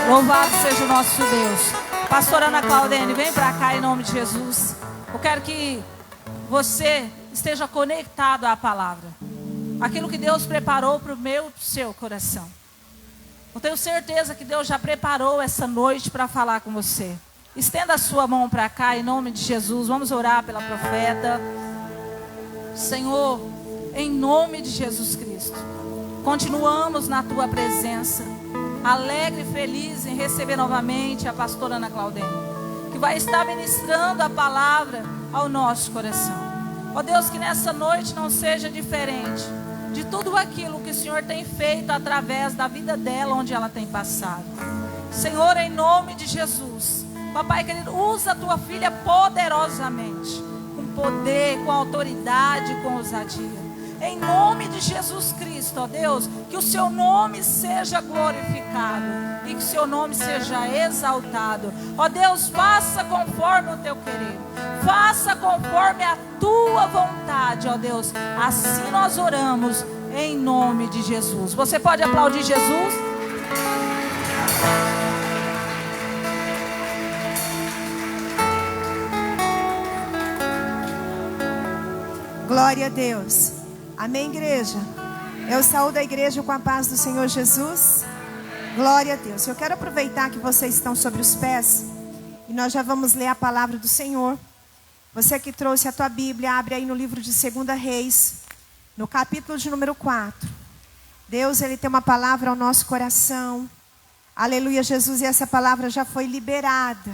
Louvado seja o nosso Deus. Pastora Ana Claudene, vem para cá em nome de Jesus. Eu quero que você esteja conectado à palavra. Aquilo que Deus preparou para o meu e para o seu coração. Eu tenho certeza que Deus já preparou essa noite para falar com você. Estenda a sua mão para cá em nome de Jesus. Vamos orar pela profeta. Senhor, em nome de Jesus Cristo, continuamos na tua presença, alegre e feliz em receber novamente a pastora Ana Claudene, que vai estar ministrando a palavra ao nosso coração. Ó Deus, que nessa noite não seja diferente de tudo aquilo que o Senhor tem feito através da vida dela, onde ela tem passado. Senhor, em nome de Jesus, papai querido, usa a tua filha poderosamente, com poder, com autoridade, com ousadia. Em nome de Jesus Cristo, ó Deus, que o seu nome seja glorificado e que o seu nome seja exaltado. Ó Deus, faça conforme o teu querer, faça conforme a tua vontade, ó Deus. Assim nós oramos em nome de Jesus. Você pode aplaudir Jesus? Glória a Deus. Amém, igreja? Eu saúdo a igreja com a paz do Senhor Jesus. Glória a Deus. Eu quero aproveitar que vocês estão sobre os pés e nós já vamos ler a palavra do Senhor. Você que trouxe a tua Bíblia, abre aí no livro de 2 Reis, no capítulo de número 4. Deus, Ele tem uma palavra ao nosso coração. Aleluia, Jesus, e essa palavra já foi liberada.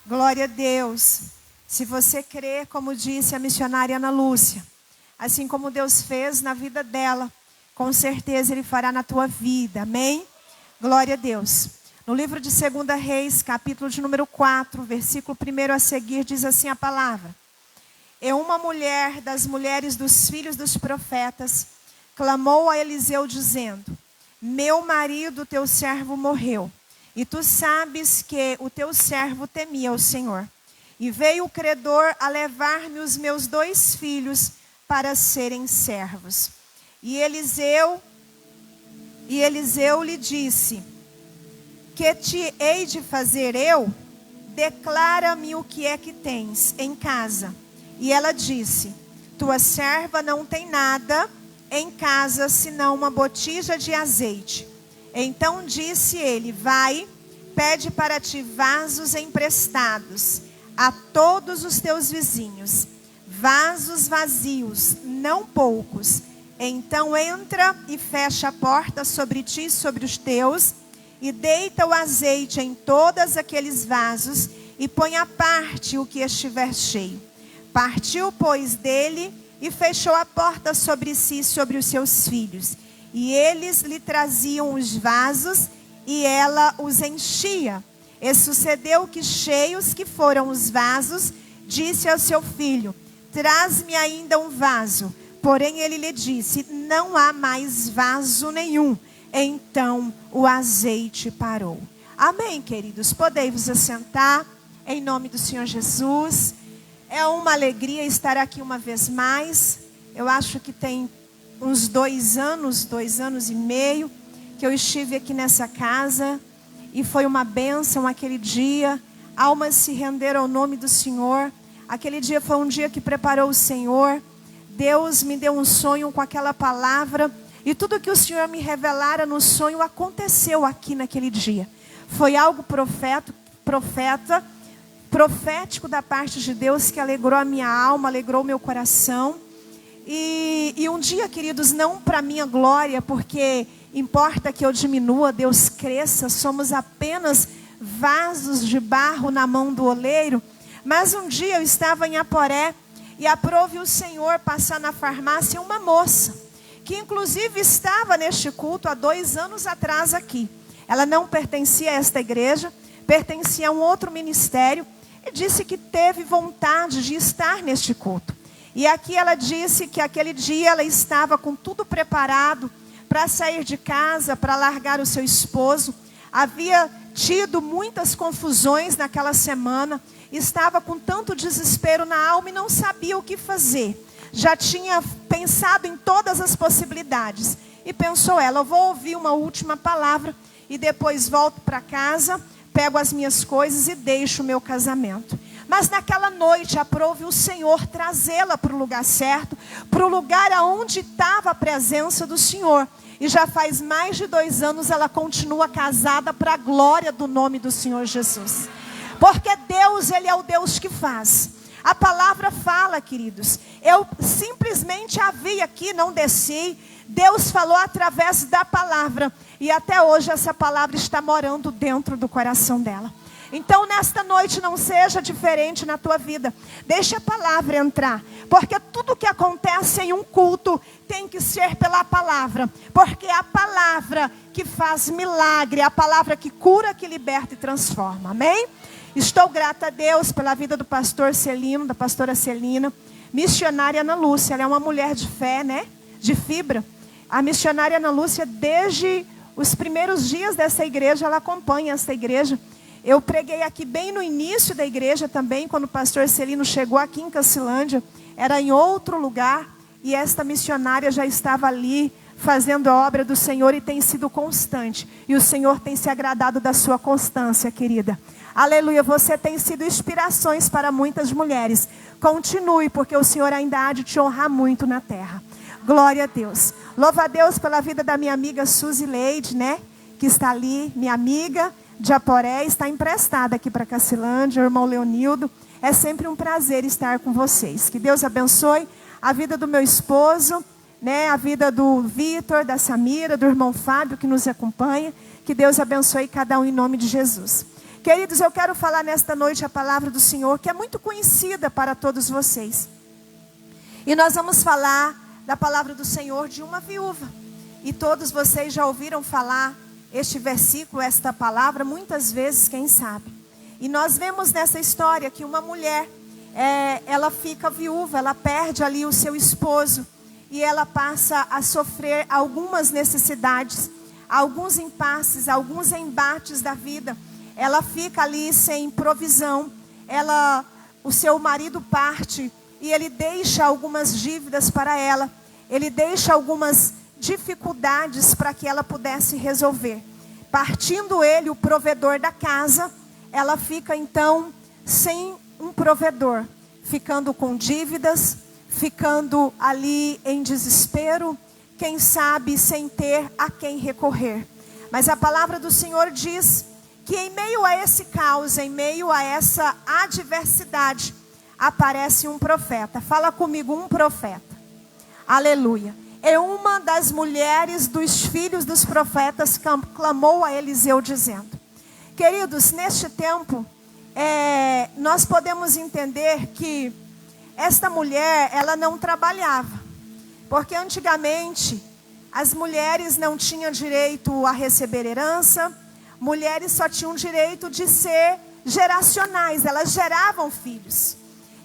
Glória a Deus. Se você crê, como disse a missionária Ana Lúcia, assim como Deus fez na vida dela, com certeza Ele fará na tua vida. Amém? Glória a Deus. No livro de 2 Reis, capítulo de número 4, versículo 1 a seguir, diz assim a palavra. E uma mulher das mulheres dos filhos dos profetas clamou a Eliseu dizendo: meu marido, teu servo, morreu. E tu sabes que o teu servo temia o Senhor. E veio o credor a levar-me os meus 2 filhos para serem servos. E Eliseu lhe disse: que te hei de fazer eu? Declara-me o que é que tens em casa. E ela disse: tua serva não tem nada em casa, senão uma botija de azeite. Então disse ele: vai, pede para ti vasos emprestados a todos os teus vizinhos, vasos vazios, não poucos. Então entra e fecha a porta sobre ti e sobre os teus, e deita o azeite em todos aqueles vasos, e põe à parte o que estiver cheio. Partiu, pois, dele, e fechou a porta sobre si e sobre os seus filhos. E eles lhe traziam os vasos, e ela os enchia. E sucedeu que, cheios que foram os vasos, disse ao seu filho: traz-me ainda um vaso. Porém ele lhe disse: não há mais vaso nenhum. Então o azeite parou. Amém, queridos? Podei vos assentar em nome do Senhor Jesus. É uma alegria estar aqui uma vez mais. Eu acho que tem uns 2 anos e meio que eu estive aqui nessa casa. E foi uma bênção aquele dia. Almas se renderam ao nome do Senhor. Aquele dia foi um dia que preparou o Senhor. Deus me deu um sonho com aquela palavra. E tudo que o Senhor me revelara no sonho aconteceu aqui naquele dia. Foi algo profético da parte de Deus, que alegrou a minha alma, alegrou o meu coração. E um dia, queridos, não para minha glória, porque importa que eu diminua, Deus cresça, somos apenas vasos de barro na mão do oleiro. Mas um dia eu estava em Aporé e aprove o Senhor passar na farmácia uma moça, que inclusive estava neste culto há 2 anos atrás aqui. Ela não pertencia a esta igreja, pertencia a um outro ministério, e disse que teve vontade de estar neste culto. E aqui ela disse que aquele dia ela estava com tudo preparado para sair de casa, para largar o seu esposo. Havia tido muitas confusões naquela semana, estava com tanto desespero na alma e não sabia o que fazer. Já tinha pensado em todas as possibilidades. E pensou ela: eu vou ouvir uma última palavra e depois volto para casa, pego as minhas coisas e deixo o meu casamento. Mas naquela noite aprove o Senhor trazê-la para o lugar certo, para o lugar onde estava a presença do Senhor. E já faz mais de 2 anos ela continua casada para a glória do nome do Senhor Jesus. Porque Deus, Ele é o Deus que faz. A palavra fala, queridos. Eu simplesmente a vi aqui, não desci. Deus falou através da palavra. E até hoje essa palavra está morando dentro do coração dela. Então nesta noite não seja diferente na tua vida. Deixa a palavra entrar. Porque tudo que acontece em um culto tem que ser pela palavra. Porque é a palavra que faz milagre. É a palavra que cura, que liberta e transforma. Amém? Estou grata a Deus pela vida do pastor Celino, da pastora Celina. Missionária Ana Lúcia. Ela é uma mulher de fé, né? De fibra. A missionária Ana Lúcia, desde os primeiros dias dessa igreja, ela acompanha essa igreja. Eu preguei aqui bem no início da igreja também, quando o pastor Celino chegou aqui em Cacilândia. Era em outro lugar, e esta missionária já estava ali, fazendo a obra do Senhor, e tem sido constante. E o Senhor tem se agradado da sua constância, querida. Aleluia, você tem sido inspirações para muitas mulheres. Continue, porque o Senhor ainda há de te honrar muito na terra. Glória a Deus. Louva a Deus pela vida da minha amiga Suzy Leide, né? Que está ali, minha amiga de Aporé, está emprestada aqui para Cacilândia, o irmão Leonildo. É sempre um prazer estar com vocês. Que Deus abençoe a vida do meu esposo, né? A vida do Vitor, da Samira, do irmão Fábio que nos acompanha. Que Deus abençoe cada um em nome de Jesus. Queridos, eu quero falar nesta noite a palavra do Senhor, que é muito conhecida para todos vocês. E nós vamos falar da palavra do Senhor de uma viúva. E todos vocês já ouviram falar este versículo, esta palavra, muitas vezes, quem sabe. E nós vemos nessa história que uma mulher, ela fica viúva, ela perde ali o seu esposo. E ela passa a sofrer algumas necessidades, alguns impasses, alguns embates da vida. Ela fica ali sem provisão. O seu marido parte e ele deixa algumas dívidas para ela. Ele deixa algumas dificuldades para que ela pudesse resolver. Partindo ele, o provedor da casa, ela fica então sem um provedor, ficando com dívidas, ficando ali em desespero, quem sabe sem ter a quem recorrer. Mas a palavra do Senhor diz que em meio a esse caos, em meio a essa adversidade, aparece um profeta. Fala comigo, um profeta. Aleluia. É uma das mulheres dos filhos dos profetas que clamou a Eliseu dizendo: queridos, neste tempo, nós podemos entender que esta mulher, ela não trabalhava. Porque antigamente, as mulheres não tinham direito a receber herança. Mulheres só tinham direito de ser geracionais, elas geravam filhos.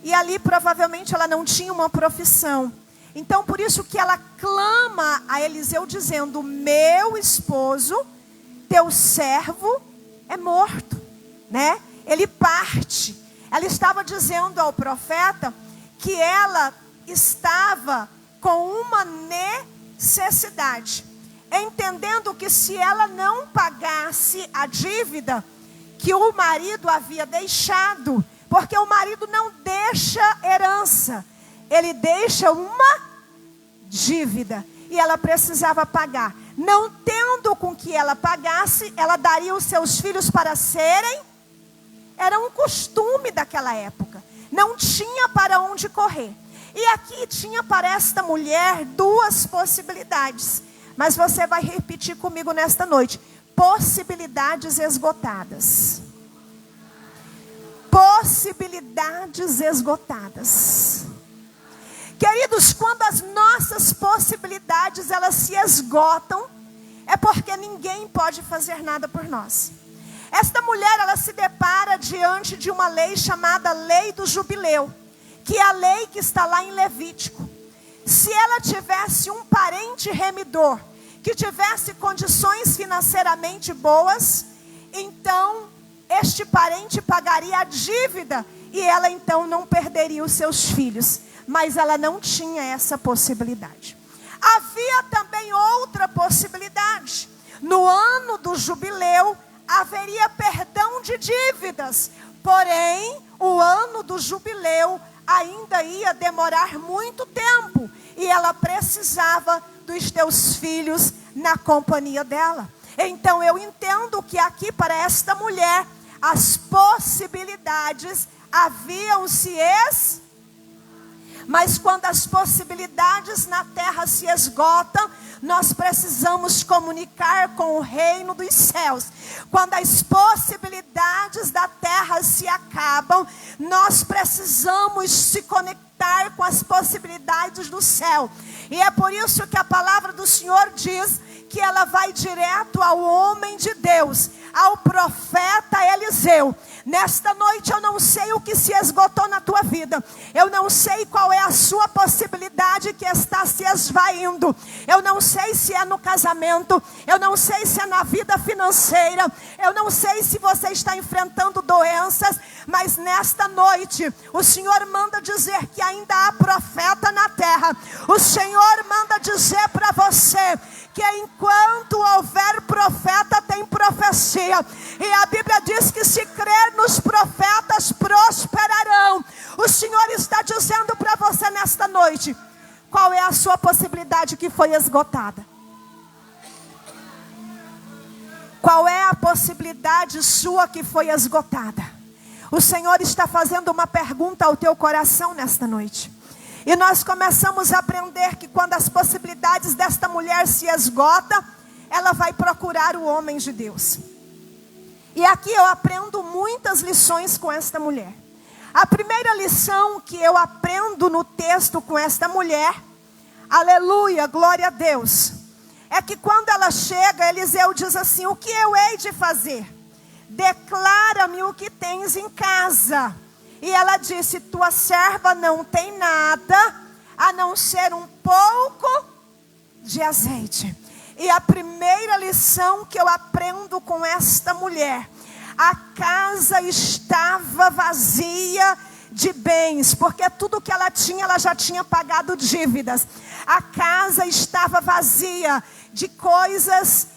E ali provavelmente ela não tinha uma profissão. Então por isso que ela clama a Eliseu dizendo: meu esposo, teu servo é morto, né? Ele parte. Ela estava dizendo ao profeta que ela estava com uma necessidade, entendendo que se ela não pagasse a dívida que o marido havia deixado, porque o marido não deixa herança, ele deixa uma dívida, e ela precisava pagar. Não tendo com que ela pagasse, ela daria os seus filhos para serem, era um costume daquela época, não tinha para onde correr. E aqui tinha para esta mulher 2 possibilidades, mas você vai repetir comigo nesta noite: possibilidades esgotadas. Possibilidades esgotadas. Queridos, quando as nossas possibilidades elas se esgotam, é porque ninguém pode fazer nada por nós. Esta mulher, ela se depara diante de uma lei chamada Lei do Jubileu, que é a lei que está lá em Levítico. Se ela tivesse um parente remidor, que tivesse condições financeiramente boas, então este parente pagaria a dívida e ela então não perderia os seus filhos. Mas ela não tinha essa possibilidade. Havia também outra possibilidade. No ano do jubileu haveria perdão de dívidas, porém o ano do jubileu ainda ia demorar muito tempo e ela precisava dos teus filhos na companhia dela. Então eu entendo que aqui para esta mulher as possibilidades haviam-se mas quando as possibilidades na terra se esgotam, nós precisamos comunicar com o reino dos céus. Quando as possibilidades da terra se acabam, nós precisamos se conectar com as possibilidades do céu. E é por isso que a palavra do Senhor diz que ela vai direto ao homem de Deus, ao profeta Eliseu. Nesta noite eu não sei o que se esgotou na tua vida. Eu não sei qual é a sua possibilidade que está se esvaindo. Eu não sei se é no casamento. Eu não sei se é na vida financeira. Eu não sei se você está enfrentando doenças. Mas nesta noite o Senhor manda dizer que ainda há profeta na terra. O Senhor manda dizer para você que enquanto houver profeta, tem profecia. E a Bíblia diz que se crer nos profetas, prosperarão. O Senhor está dizendo para você nesta noite, qual é a sua possibilidade que foi esgotada? Qual é a possibilidade sua que foi esgotada? O Senhor está fazendo uma pergunta ao teu coração nesta noite. E nós começamos a aprender que quando as possibilidades desta mulher se esgotam, ela vai procurar o homem de Deus. E aqui eu aprendo muitas lições com esta mulher. A primeira lição que eu aprendo no texto com esta mulher, aleluia, glória a Deus, é que quando ela chega, Eliseu diz assim: o que eu hei de fazer? Declara-me o que tens em casa. E ela disse: tua serva não tem nada, a não ser um pouco de azeite. E a primeira lição que eu aprendo com esta mulher: a casa estava vazia de bens, porque tudo que ela tinha, ela já tinha pagado dívidas. A casa estava vazia de coisas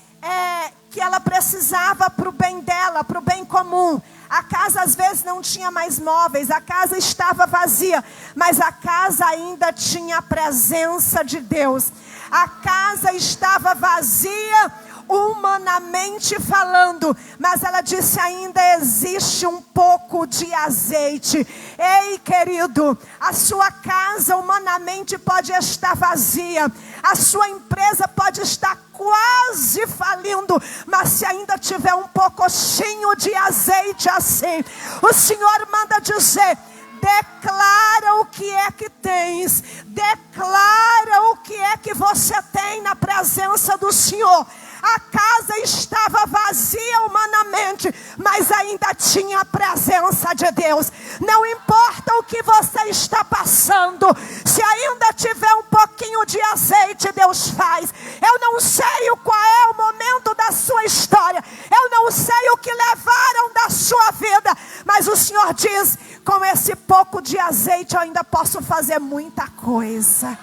que ela precisava para o bem dela, para o bem comum. A casa às vezes não tinha mais móveis, a casa estava vazia, mas a casa ainda tinha a presença de Deus. A casa estava vazia, humanamente falando, mas ela disse: ainda existe um pouco de azeite. Ei, querido, a sua casa humanamente pode estar vazia, a sua empresa pode estar quase falindo, mas se ainda tiver um pouquinho de azeite assim, o Senhor manda dizer: declara o que é que tens, declara o que é que você tem na presença do Senhor. A casa estava vazia humanamente, mas ainda tinha a presença de Deus. Não importa o que você está passando, se ainda tiver um pouquinho de azeite, Deus faz. Eu não sei qual é o momento da sua história, eu não sei o que levaram da sua vida, mas o Senhor diz: com esse pouco de azeite eu ainda posso fazer muita coisa.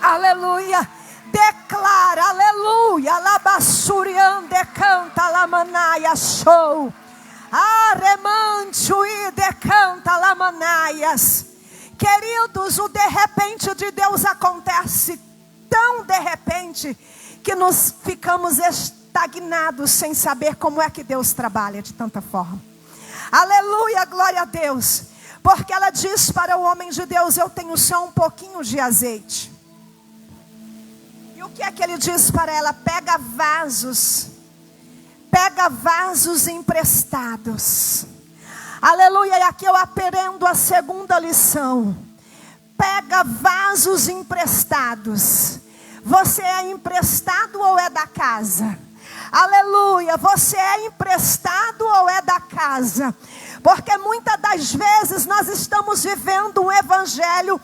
Aleluia. Declara, aleluia, labassuriande canta lamanaia show, aremantui decanta lamanaias. Queridos, o de repente de Deus acontece tão de repente que nos ficamos estagnados sem saber como é que Deus trabalha de tanta forma. Aleluia, glória a Deus, porque ela diz para o homem de Deus: eu tenho só um pouquinho de azeite. O que é que ele diz para ela? Pega vasos emprestados. Aleluia, e aqui eu aprendo a segunda lição. Pega vasos emprestados. Você é emprestado ou é da casa? Aleluia, você é emprestado ou é da casa? Porque muitas das vezes nós estamos vivendo um evangelho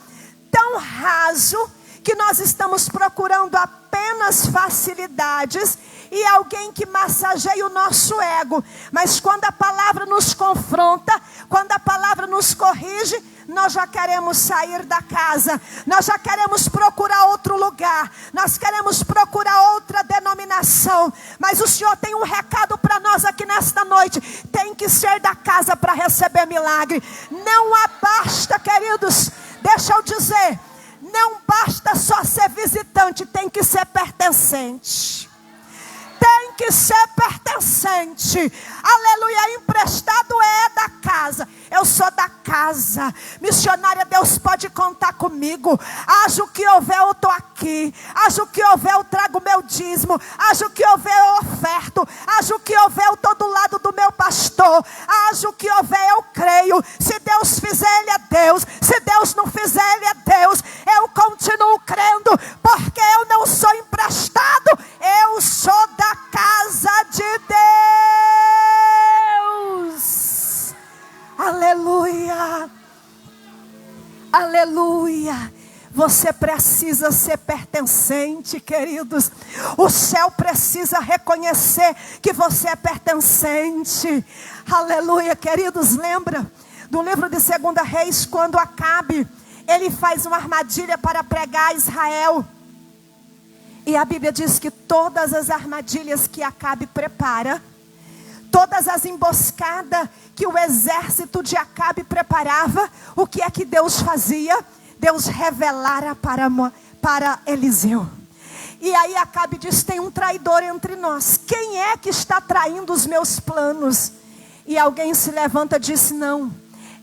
tão raso, que nós estamos procurando apenas apenas facilidades e alguém que massageia o nosso ego. Mas quando a palavra nos confronta, quando a palavra nos corrige, nós já queremos sair da casa, nós já queremos procurar outro lugar, nós queremos procurar outra denominação. Mas o Senhor tem um recado para nós aqui nesta noite: tem que ser da casa para receber milagre. Não basta, queridos, deixa eu dizer, não basta só ser visitante, tem que ser pertencente. Tem que ser pertencente. Aleluia, emprestado é da casa. Eu sou da casa. Missionária, Deus pode contar comigo. Haja o que houver, eu estou aqui. Haja o que houver, eu trago meu dízimo. Haja o que houver, eu oferto. Haja o que houver, eu estou do lado do meu pastor. Haja o que houver, eu creio. Se Deus fizer, Ele é Deus. Se Deus não fizer, Ele é Deus. Eu continuo crendo, porque eu não sou emprestado. Eu sou da casa de Deus. Aleluia. Aleluia. Você precisa ser pertencente, queridos. O céu precisa reconhecer que você é pertencente. Aleluia, queridos. Lembra do livro de 2 Reis, quando Acabe, ele faz uma armadilha para pregar a Israel. E a Bíblia diz que todas as armadilhas que Acabe prepara, todas as emboscadas que o exército de Acabe preparava, o que é que Deus fazia? Deus revelara para Eliseu. E aí Acabe diz: tem um traidor entre nós. Quem é que está traindo os meus planos? E alguém se levanta e diz: não,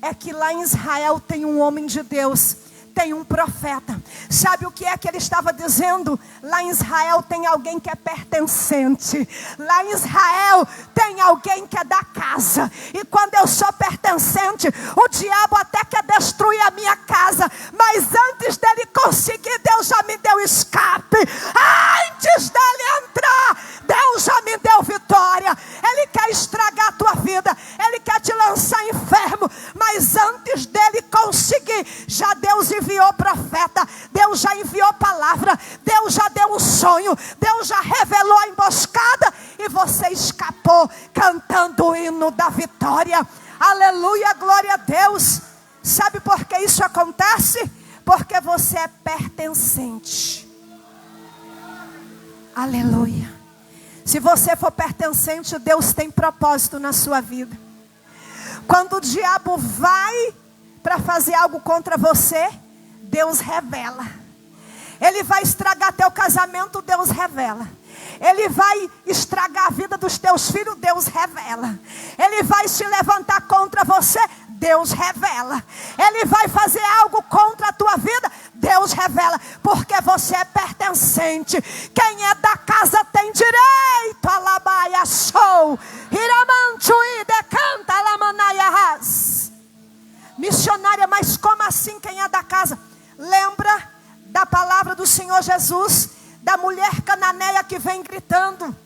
é que lá em Israel tem um homem de Deus, tem um profeta. Sabe o que é que ele estava dizendo? Lá em Israel tem alguém que é pertencente. Lá em Israel tem alguém que é da casa. E quando eu sou pertencente, o diabo até quer destruir a minha casa, mas antes dele conseguir, Deus já me deu escape. Antes dele entrar, Deus já me deu vitória. Ele quer estragar a tua vida, ele quer te lançar enfermo, mas antes dele conseguir, já Deus enviou profeta, Deus já enviou palavra, Deus já deu um sonho, Deus já revelou a emboscada, e você escapou cantando o hino da vitória. Aleluia, glória a Deus. Sabe por que isso acontece? Porque você é pertencente. Aleluia. Se você for pertencente, Deus tem propósito na sua vida. Quando o diabo vai para fazer algo contra você, Deus revela. Ele vai estragar teu casamento, Deus revela. Ele vai estragar a vida dos teus filhos, Deus revela. Ele vai se levantar contra você, Deus revela. Ele vai fazer algo contra a tua vida, Deus revela. Porque você é pertencente. Quem é da casa tem direito. Alabaia sou. Hiramantui decanta alamanaiahas. Missionária, mas como assim quem é da casa? Lembra da palavra do Senhor Jesus, da mulher cananeia que vem gritando: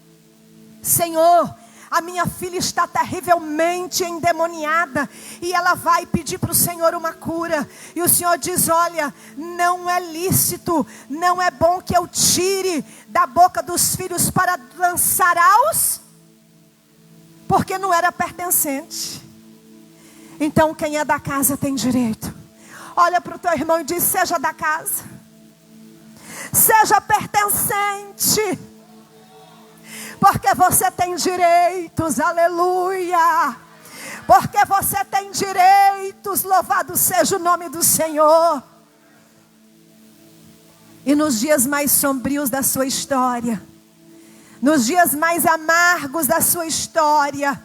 Senhor, a minha filha está terrivelmente endemoniada, e ela vai pedir para o Senhor uma cura. E o Senhor diz: olha, não é lícito, não é bom que eu tire da boca dos filhos para lançar aos, porque não era pertencente. Então quem é da casa tem direito. Olha para o teu irmão e diz: seja da casa, seja pertencente, porque você tem direitos. Aleluia. Porque você tem direitos. Louvado seja o nome do Senhor. E nos dias mais sombrios da sua história, nos dias mais amargos da sua história,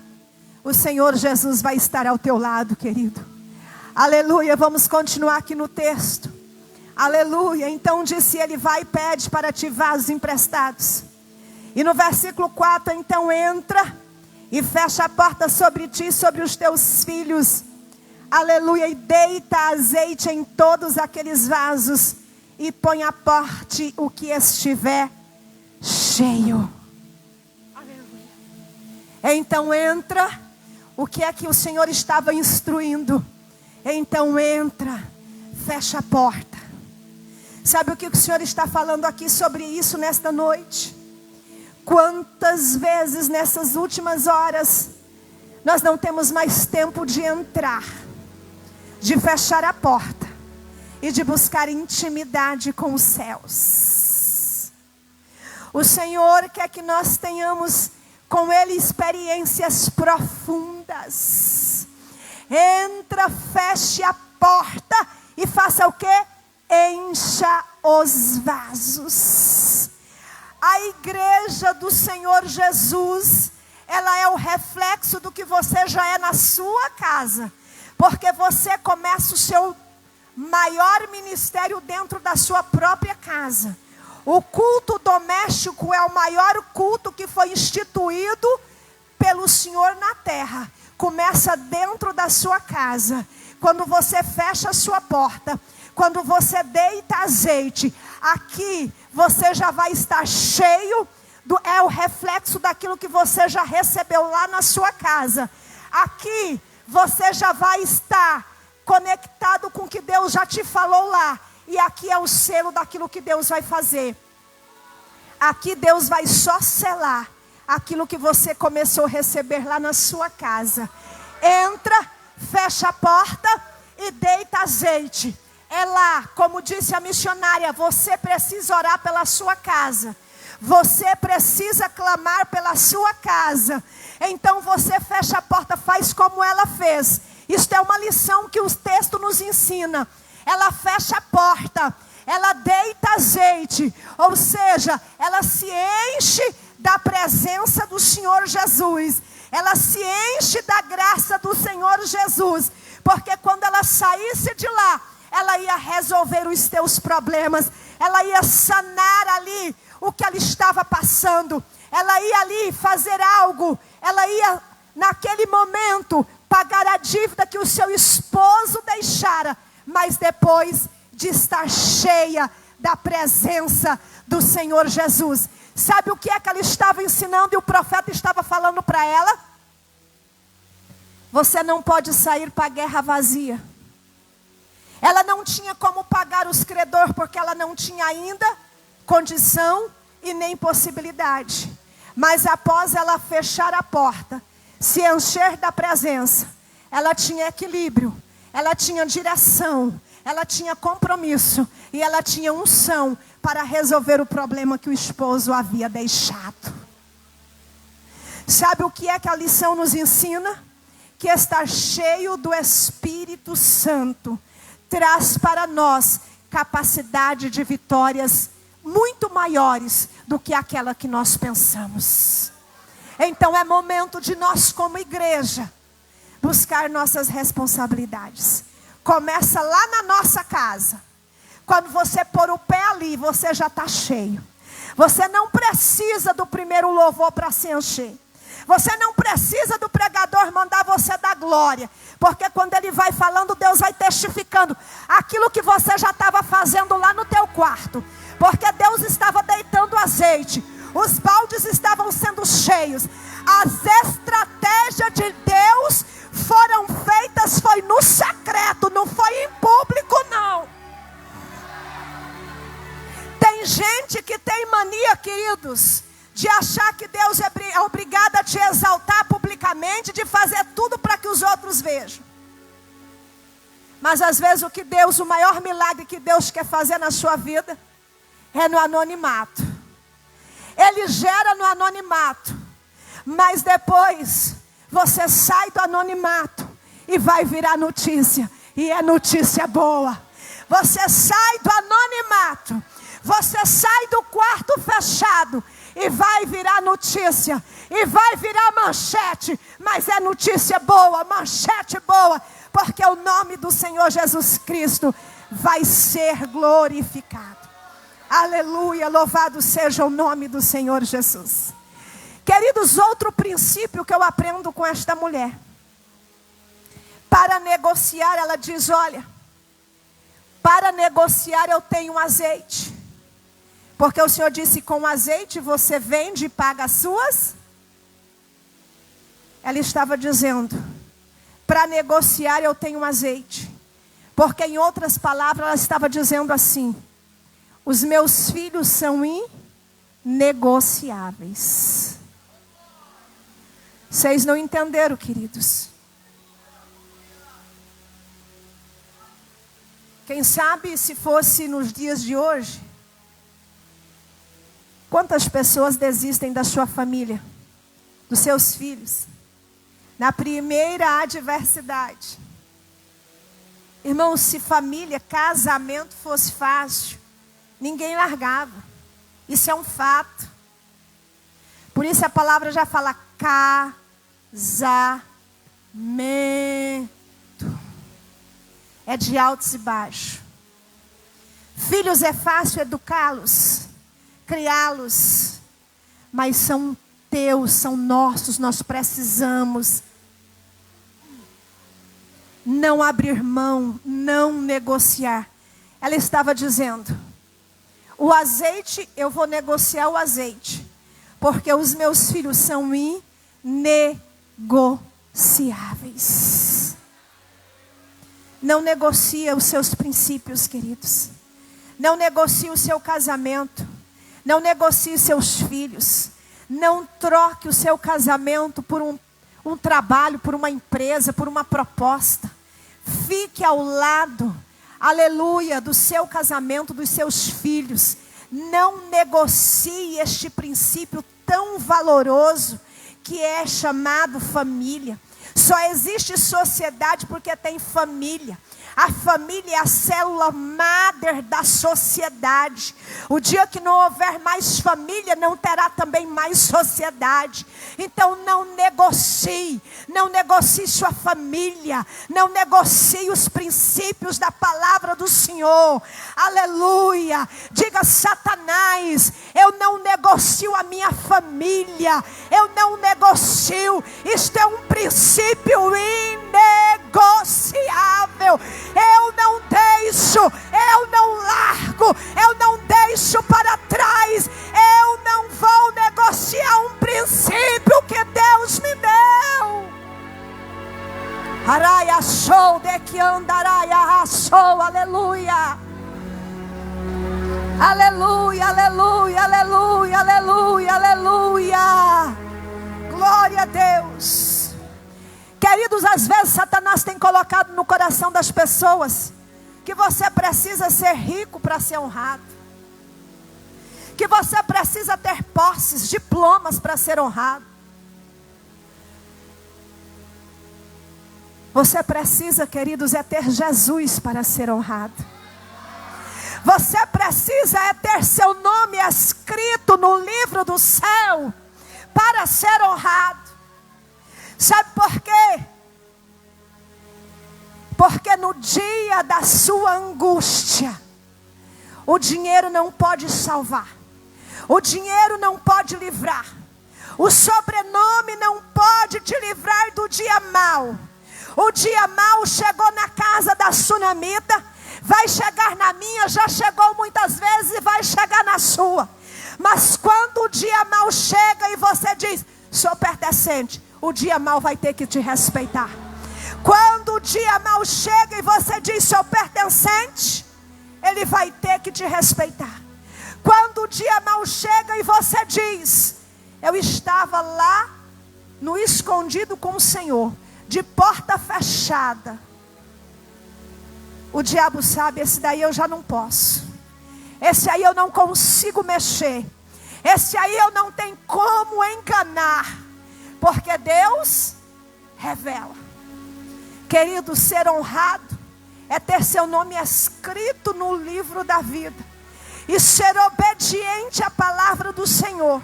o Senhor Jesus vai estar ao teu lado, querido. Aleluia. Vamos continuar aqui no texto. Aleluia. Então disse ele: vai e pede para ti vasos emprestados. E no versículo 4, então entra e fecha a porta sobre ti e sobre os teus filhos. Aleluia. E deita azeite em todos aqueles vasos e põe à porta o que estiver cheio. Aleluia. Então entra. O que é que o Senhor estava instruindo? Então entra, fecha a porta. Sabe o que o Senhor está falando aqui sobre isso nesta noite? Quantas vezes nessas últimas horas nós não temos mais tempo de entrar, de fechar a porta e de buscar intimidade com os céus. O Senhor quer que nós tenhamos com Ele experiências profundas. Entra, feche a porta e faça o quê? Encha os vasos. A igreja do Senhor Jesus, ela é o reflexo do que você já é na sua casa. Porque você começa o seu maior ministério dentro da sua própria casa. O culto doméstico é o maior culto que foi instituído pelo Senhor na terra. Começa dentro da sua casa. Quando você fecha a sua porta, quando você deita azeite, aqui você já vai estar cheio, é o reflexo daquilo que você já recebeu lá na sua casa. Aqui você já vai estar conectado com o que Deus já te falou lá. E aqui é o selo daquilo que Deus vai fazer. Aqui Deus vai só selar aquilo que você começou a receber lá na sua casa. Entra, fecha a porta e deita azeite. É lá, como disse a missionária, você precisa orar pela sua casa. Você precisa clamar pela sua casa. Então você fecha a porta, faz como ela fez. Isto é uma lição que o texto nos ensina. Ela fecha a porta, ela deita azeite. Ou seja, ela se enche da presença do Senhor Jesus. Ela se enche da graça do Senhor Jesus. Porque quando ela saísse de lá, ela ia resolver os teus problemas. Ela ia sanar ali o que ela estava passando. Ela ia ali fazer algo. Ela ia, naquele momento, pagar a dívida que o seu esposo deixara. Mas depois de estar cheia da presença do Senhor Jesus. Sabe o que é que ela estava ensinando e o profeta estava falando para ela? Você não pode sair para a guerra vazia. Ela não tinha como pagar os credores, porque ela não tinha ainda condição e nem possibilidade. Mas após ela fechar a porta, se encher da presença, ela tinha equilíbrio, ela tinha direção, ela tinha compromisso e ela tinha unção para resolver o problema que o esposo havia deixado. Sabe o que é que a lição nos ensina? Que estar cheio do Espírito Santo traz para nós capacidade de vitórias muito maiores do que aquela que nós pensamos. Então é momento de nós como igreja buscar nossas responsabilidades. Começa lá na nossa casa. Quando você pôr o pé ali, você já está cheio. Você não precisa do primeiro louvor para se encher. Você não precisa do pregador mandar você dar glória. Porque quando ele vai falando, Deus vai testificando aquilo que você já estava fazendo lá no teu quarto. Porque Deus estava deitando azeite. Os baldes estavam sendo cheios. As estratégias de Deus foram feitas, foi no secreto, não foi em público não. Tem gente que tem mania, queridos, de achar que Deus é obrigado a te exaltar publicamente, de fazer tudo para que os outros vejam. Mas às vezes o maior milagre que Deus quer fazer na sua vida é no anonimato. Ele gera no anonimato, mas depois você sai do anonimato e vai virar notícia, e é notícia boa. Você sai do anonimato, você sai do quarto fechado e vai virar notícia, e vai virar manchete, mas é notícia boa, manchete boa, porque o nome do Senhor Jesus Cristo vai ser glorificado. Aleluia, louvado seja o nome do Senhor Jesus. Queridos, outro princípio que eu aprendo com esta mulher. Para negociar, ela diz, olha, para negociar eu tenho azeite. Porque o Senhor disse, com azeite você vende e paga as suas. Ela estava dizendo, para negociar eu tenho azeite. Porque em outras palavras ela estava dizendo assim, Os meus filhos são inegociáveis. Vocês não entenderam, queridos? Quem sabe se fosse nos dias de hoje, quantas pessoas desistem da sua família, dos seus filhos, na primeira adversidade? Irmãos, se família, casamento fosse fácil, ninguém largava. Isso é um fato. Por isso a palavra já fala casamento. É de altos e baixos. Filhos é fácil educá-los, criá-los, mas são teus, são nossos, nós precisamos não abrir mão, não negociar. Ela estava dizendo, o azeite, eu vou negociar o azeite, porque os meus filhos são inegociáveis. Não negocia os seus princípios, queridos. Não negocie o seu casamento. Não negocie os seus filhos. Não troque o seu casamento por um trabalho, por uma empresa, por uma proposta. Fique ao lado, aleluia, do seu casamento, dos seus filhos. Não negocie este princípio tão valoroso que é chamado família. Só existe sociedade porque tem família. A família é a célula madre da sociedade. O dia que não houver mais família, não terá também mais sociedade. Então não negocie sua família, não negocie os princípios da palavra do Senhor. Aleluia. Diga, Satanás, eu não negocio a minha família, eu não negocio. Isto é um princípio inegociável. Eu não deixo, eu não largo, eu não deixo para trás. Eu não vou negociar um princípio que Deus me deu. Araia show de que andaraia show, aleluia. Aleluia, aleluia, aleluia, aleluia, aleluia. Glória a Deus. Queridos, às vezes Satanás tem colocado no coração das pessoas que você precisa ser rico para ser honrado, que você precisa ter posses, diplomas para ser honrado. Você precisa, queridos, é ter Jesus para ser honrado. Você precisa é ter seu nome escrito no livro do céu para ser honrado. Sabe por quê? Porque no dia da sua angústia, o dinheiro não pode salvar, o dinheiro não pode livrar, o sobrenome não pode te livrar do dia mau. O dia mau chegou na casa da sunamita, vai chegar na minha, já chegou muitas vezes e vai chegar na sua. Mas quando o dia mau chega e você diz, sou pertencente, o dia mau vai ter que te respeitar. Quando o dia mau chega e você diz, sou pertencente, ele vai ter que te respeitar. Quando o dia mau chega e você diz, eu estava lá no escondido com o Senhor, de porta fechada, o diabo sabe, esse daí eu já não posso, esse aí eu não consigo mexer, esse aí eu não tenho como enganar, porque Deus revela. Querido, ser honrado é ter seu nome escrito no livro da vida, e ser obediente à palavra do Senhor,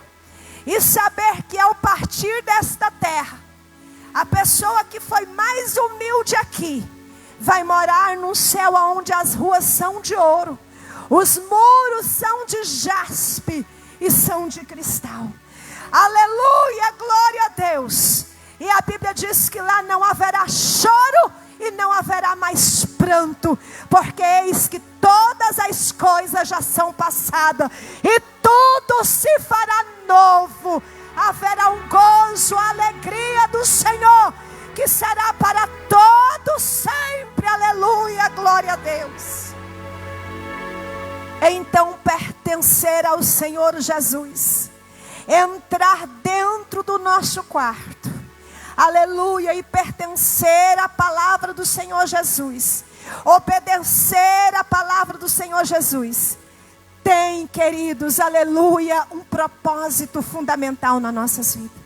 e saber que ao partir desta terra, a pessoa que foi mais humilde aqui, vai morar num céu onde as ruas são de ouro, os muros são de jaspe e são de cristal. Aleluia, glória a Deus. E a Bíblia diz que lá não haverá choro e não haverá mais pranto, porque eis que todas as coisas já são passadas e tudo se fará novo. Haverá um gozo, a alegria do Senhor, que será para todos sempre. Aleluia, glória a Deus. então pertencer ao Senhor Jesus, entrar dentro do nosso quarto, aleluia, e pertencer à palavra do Senhor Jesus, obedecer à palavra do Senhor Jesus, tem, queridos, aleluia, um propósito fundamental nas nossas vidas.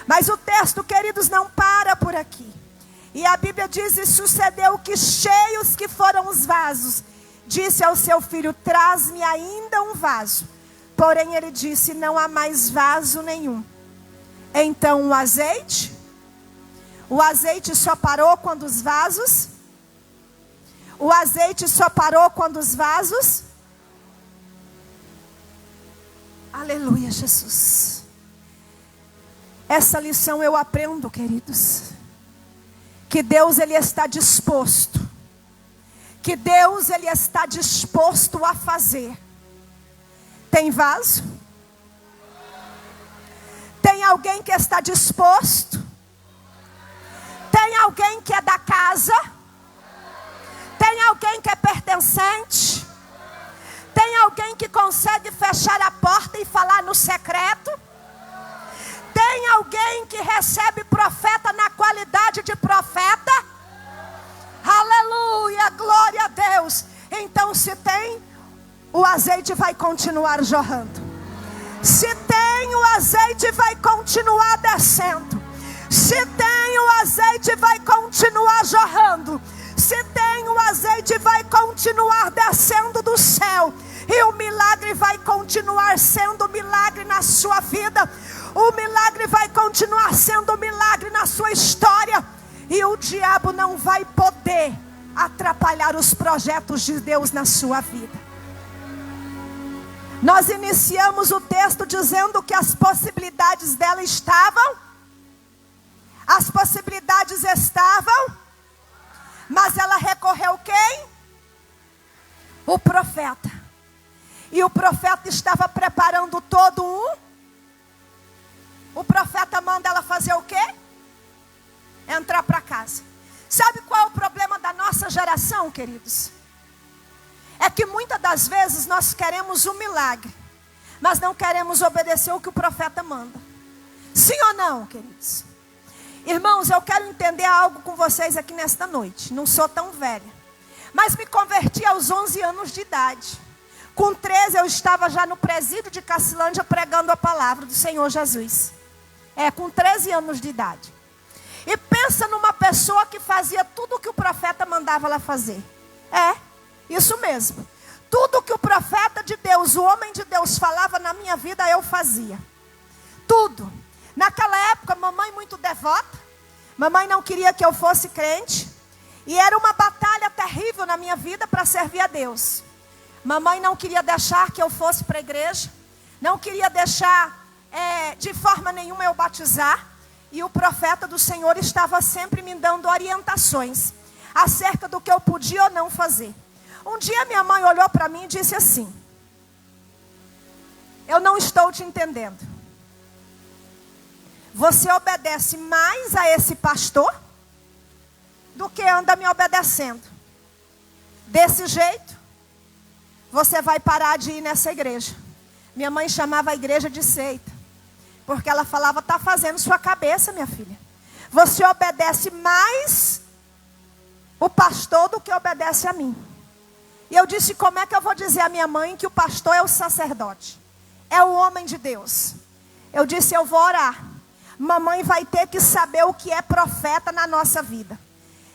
Mas o texto, queridos, não para por aqui. E a Bíblia diz: e sucedeu que, cheios que foram os vasos, disse ao seu filho: traz-me ainda um vaso. Porém ele disse: não há mais vaso nenhum. Então o azeite só parou quando os vasos, aleluia, Jesus. Essa lição eu aprendo, queridos, que Deus, Ele está disposto, a fazer. Tem vaso? Tem alguém que está disposto? Tem alguém que é da casa? Tem alguém que é pertencente? Tem alguém que consegue fechar a porta e falar no secreto? Tem alguém que recebe profeta na qualidade de profeta? Aleluia, glória a Deus. Então, se tem, o azeite vai continuar jorrando. Se tem, o azeite vai continuar descendo. Se tem, o azeite vai continuar jorrando. Se tem, o azeite vai continuar descendo do céu. E o milagre vai continuar sendo milagre na sua vida. O milagre vai continuar sendo milagre na sua história. E o diabo não vai poder atrapalhar os projetos de Deus na sua vida. Nós iniciamos o texto dizendo que as possibilidades dela estavam. As possibilidades estavam. Mas ela recorreu quem? O profeta. E o profeta estava preparando todo um. O profeta manda ela fazer o quê? Entrar para casa. Sabe qual é o problema da nossa geração, queridos? É que muitas das vezes nós queremos um milagre, mas não queremos obedecer o que o profeta manda. Sim ou não, queridos? Irmãos, eu quero entender algo com vocês aqui nesta noite. Não sou tão velha, mas me converti aos 11 anos de idade. Com 13 eu estava já no presídio de Cacilândia pregando a palavra do Senhor Jesus. Com 13 anos de idade. E pensa numa pessoa que fazia tudo o que o profeta mandava ela fazer. Isso mesmo. Tudo que o profeta de Deus, o homem de Deus falava na minha vida, eu fazia. Tudo. Naquela época, mamãe muito devota. Mamãe não queria que eu fosse crente. E era uma batalha terrível na minha vida para servir a Deus. Mamãe não queria deixar que eu fosse para a igreja. Não queria deixar de forma nenhuma eu batizar. E o profeta do Senhor estava sempre me dando orientações acerca do que eu podia ou não fazer. Um dia minha mãe olhou para mim e disse assim: eu não estou te entendendo. Você obedece mais a esse pastor do que anda me obedecendo. Desse jeito, você vai parar de ir nessa igreja. Minha mãe chamava a igreja de seita, porque ela falava: está fazendo sua cabeça, minha filha. Você obedece mais o pastor do que obedece a mim. E eu disse: como é que eu vou dizer à minha mãe que o pastor é o sacerdote? É o homem de Deus. Eu disse: eu vou orar. Mamãe vai ter que saber o que é profeta na nossa vida.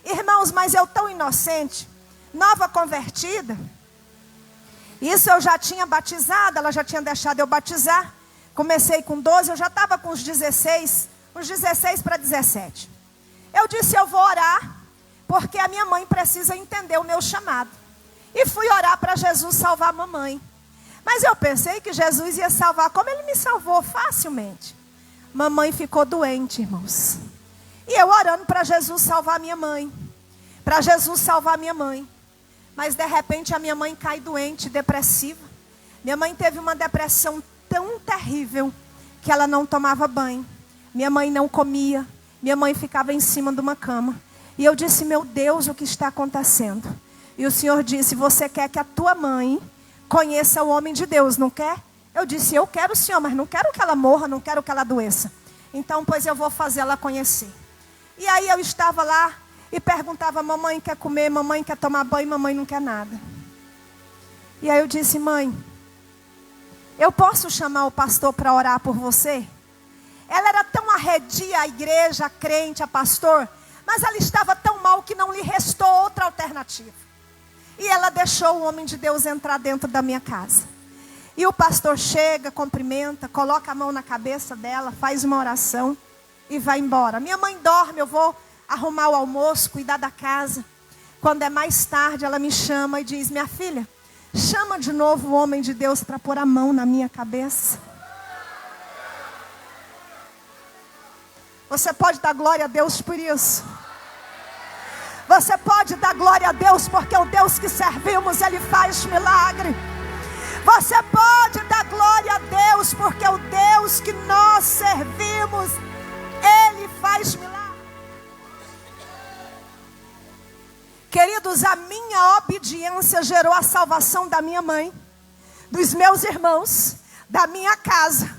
Irmãos, mas eu tão inocente, nova convertida. Isso eu já tinha batizado, ela já tinha deixado eu batizar. Comecei com 12, eu já estava com uns 16 para 17. Eu disse: eu vou orar, porque a minha mãe precisa entender o meu chamado. E fui orar para Jesus salvar a mamãe. Mas eu pensei que Jesus ia salvar como ele me salvou, facilmente. Mamãe ficou doente, irmãos. E eu orando para Jesus salvar minha mãe. Para Jesus salvar minha mãe. Mas de repente a minha mãe cai doente, depressiva. Minha mãe teve uma depressão tão terrível que ela não tomava banho. Minha mãe não comia. Minha mãe ficava em cima de uma cama. E eu disse: meu Deus, o que está acontecendo? E o Senhor disse: você quer que a tua mãe conheça o homem de Deus, não quer? Eu disse, eu quero, Senhor, mas não quero que ela morra, não quero que ela adoeça. Então, pois eu vou fazê-la conhecer. E aí eu estava lá e perguntava, mamãe quer comer, mamãe quer tomar banho, mamãe não quer nada. E aí eu disse, mãe, eu posso chamar o pastor para orar por você? Ela era tão arredia à igreja, à crente, a pastor, mas ela estava tão mal que não lhe restou outra alternativa. E ela deixou o homem de Deus entrar dentro da minha casa. E o pastor chega, cumprimenta, coloca a mão na cabeça dela, faz uma oração e vai embora. Minha mãe dorme, eu vou arrumar o almoço, cuidar da casa. Quando é mais tarde, ela me chama e diz, minha filha, chama de novo o homem de Deus para pôr a mão na minha cabeça. Você pode dar glória a Deus por isso? Você pode dar glória a Deus porque o Deus que servimos, Ele faz milagre. Você pode dar glória a Deus porque o Deus que nós servimos, Ele faz milagre. Queridos, a minha obediência gerou a salvação da minha mãe, dos meus irmãos, da minha casa.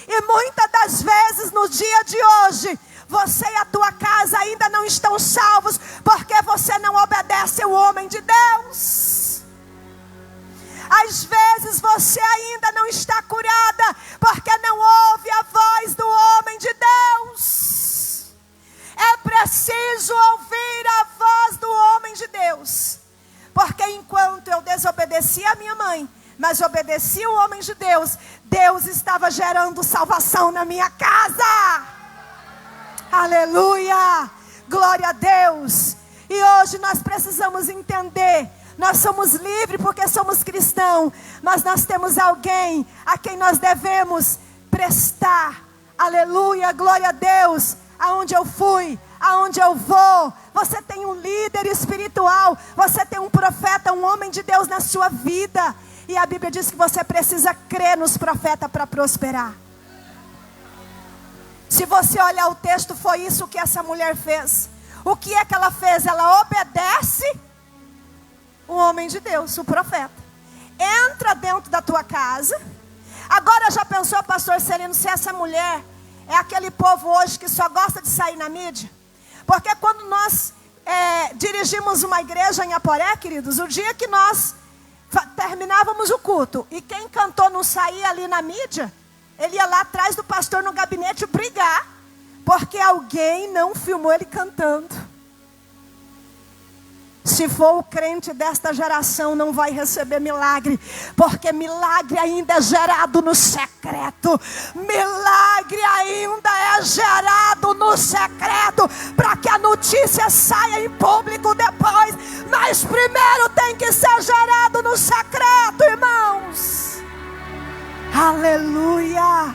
E muitas das vezes no dia de hoje, você e a tua casa ainda não estão salvos, porque você não obedece ao homem de Deus. Às vezes você ainda não está curada, porque não ouve a voz do homem de Deus. É preciso ouvir a voz do homem de Deus. Porque enquanto eu desobedeci a minha mãe, mas obedeci o homem de Deus, Deus estava gerando salvação na minha casa. Aleluia! Glória a Deus! E hoje nós precisamos entender, nós somos livres porque somos cristãos, mas nós temos alguém a quem nós devemos prestar. Aleluia! Glória a Deus! Aonde eu fui, aonde eu vou, você tem um líder espiritual, você tem um profeta, um homem de Deus na sua vida. E a Bíblia diz que você precisa crer nos profetas para prosperar. Se você olhar o texto, foi isso que essa mulher fez. O que é que ela fez? Ela obedece o homem de Deus, o profeta. Entra dentro da tua casa. Agora já pensou, pastor Celino, se essa mulher é aquele povo hoje que só gosta de sair na mídia? Porque quando nós dirigimos uma igreja em Aporé, queridos, o dia que nós terminávamos o culto e quem cantou não saía ali na mídia, ele ia lá atrás do pastor no gabinete brigar, porque alguém não filmou ele cantando. Se for o crente desta geração, não vai receber milagre, porque milagre ainda é gerado no secreto. Milagre ainda é gerado no secreto, para que a notícia saia em público depois. Mas primeiro tem que ser gerado no secreto, irmãos. Aleluia!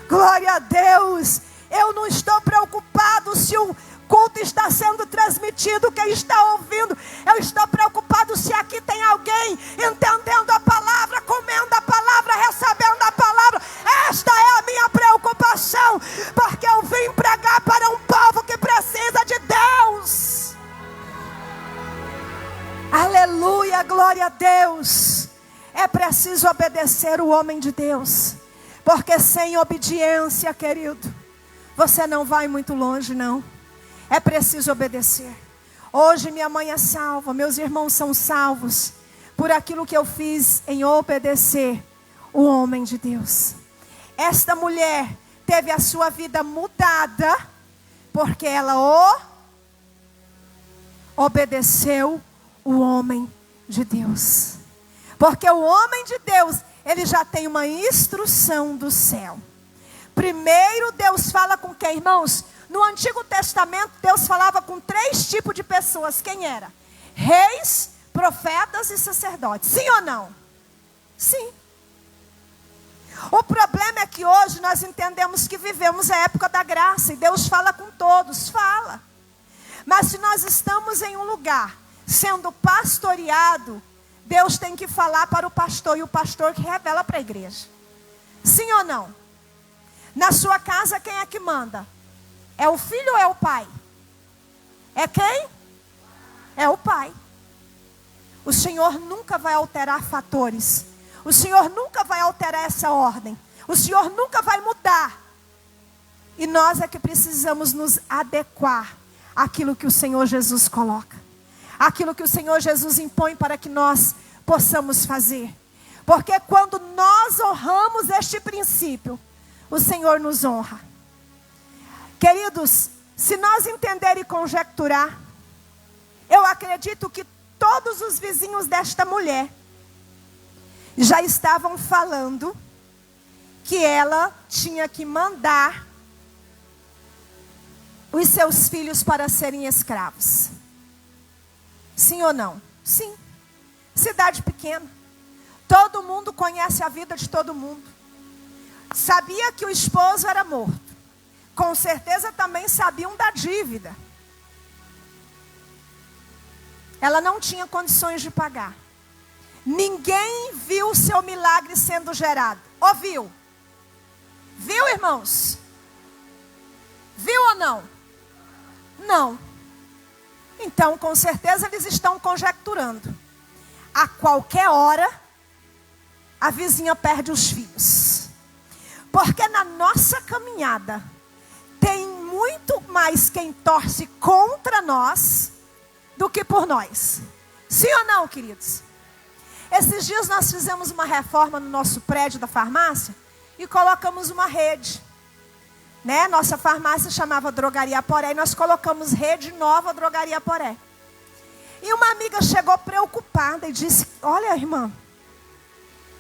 Glória a Deus! Eu não estou preocupado se o culto está sendo transmitido, quem está ouvindo. Eu estou preocupado se aqui tem alguém entendendo a palavra, comendo a palavra, recebendo a palavra. Esta é a minha preocupação, porque eu vim pregar para um povo que precisa de Deus. Aleluia, glória a Deus. É preciso obedecer o homem de Deus, porque sem obediência, querido, você não vai muito longe, não. É preciso obedecer. Hoje minha mãe é salva, meus irmãos são salvos, por aquilo que eu fiz em obedecer o homem de Deus. Esta mulher teve a sua vida mudada, porque ela obedeceu o homem de Deus. Porque o homem de Deus, ele já tem uma instrução do céu. Primeiro Deus fala com quem, irmãos? No Antigo Testamento, Deus falava com 3 tipos de pessoas. Quem era? Reis, profetas e sacerdotes. Sim ou não? Sim. O problema é que hoje nós entendemos que vivemos a época da graça. E Deus fala com todos, fala. Mas se nós estamos em um lugar sendo pastoreado, Deus tem que falar para o pastor, e o pastor que revela para a igreja. Sim ou não? Na sua casa, quem é que manda? É o filho ou é o pai? É quem? É o pai. O Senhor nunca vai alterar fatores. O Senhor nunca vai alterar essa ordem. O Senhor nunca vai mudar. E nós é que precisamos nos adequar àquilo que o Senhor Jesus coloca. Aquilo que o Senhor Jesus impõe para que nós possamos fazer. Porque quando nós honramos este princípio, o Senhor nos honra. Queridos, se nós entender e conjecturar, eu acredito que todos os vizinhos desta mulher já estavam falando que ela tinha que mandar os seus filhos para serem escravos. Sim ou não? Sim. Cidade pequena. Todo mundo conhece a vida de todo mundo. Sabia que o esposo era morto. Com certeza também sabiam da dívida. Ela não tinha condições de pagar. Ninguém viu o seu milagre sendo gerado. Ouviu? Viu, irmãos? Viu ou não? Não. Então, com certeza, eles estão conjecturando. A qualquer hora, a vizinha perde os filhos. Porque na nossa caminhada, tem muito mais quem torce contra nós do que por nós. Sim ou não, queridos? Esses dias nós fizemos uma reforma no nosso prédio da farmácia e colocamos uma rede. Né? Nossa farmácia chamava Drogaria Poré e nós colocamos rede nova Drogaria Poré. E uma amiga chegou preocupada e disse: olha, irmã,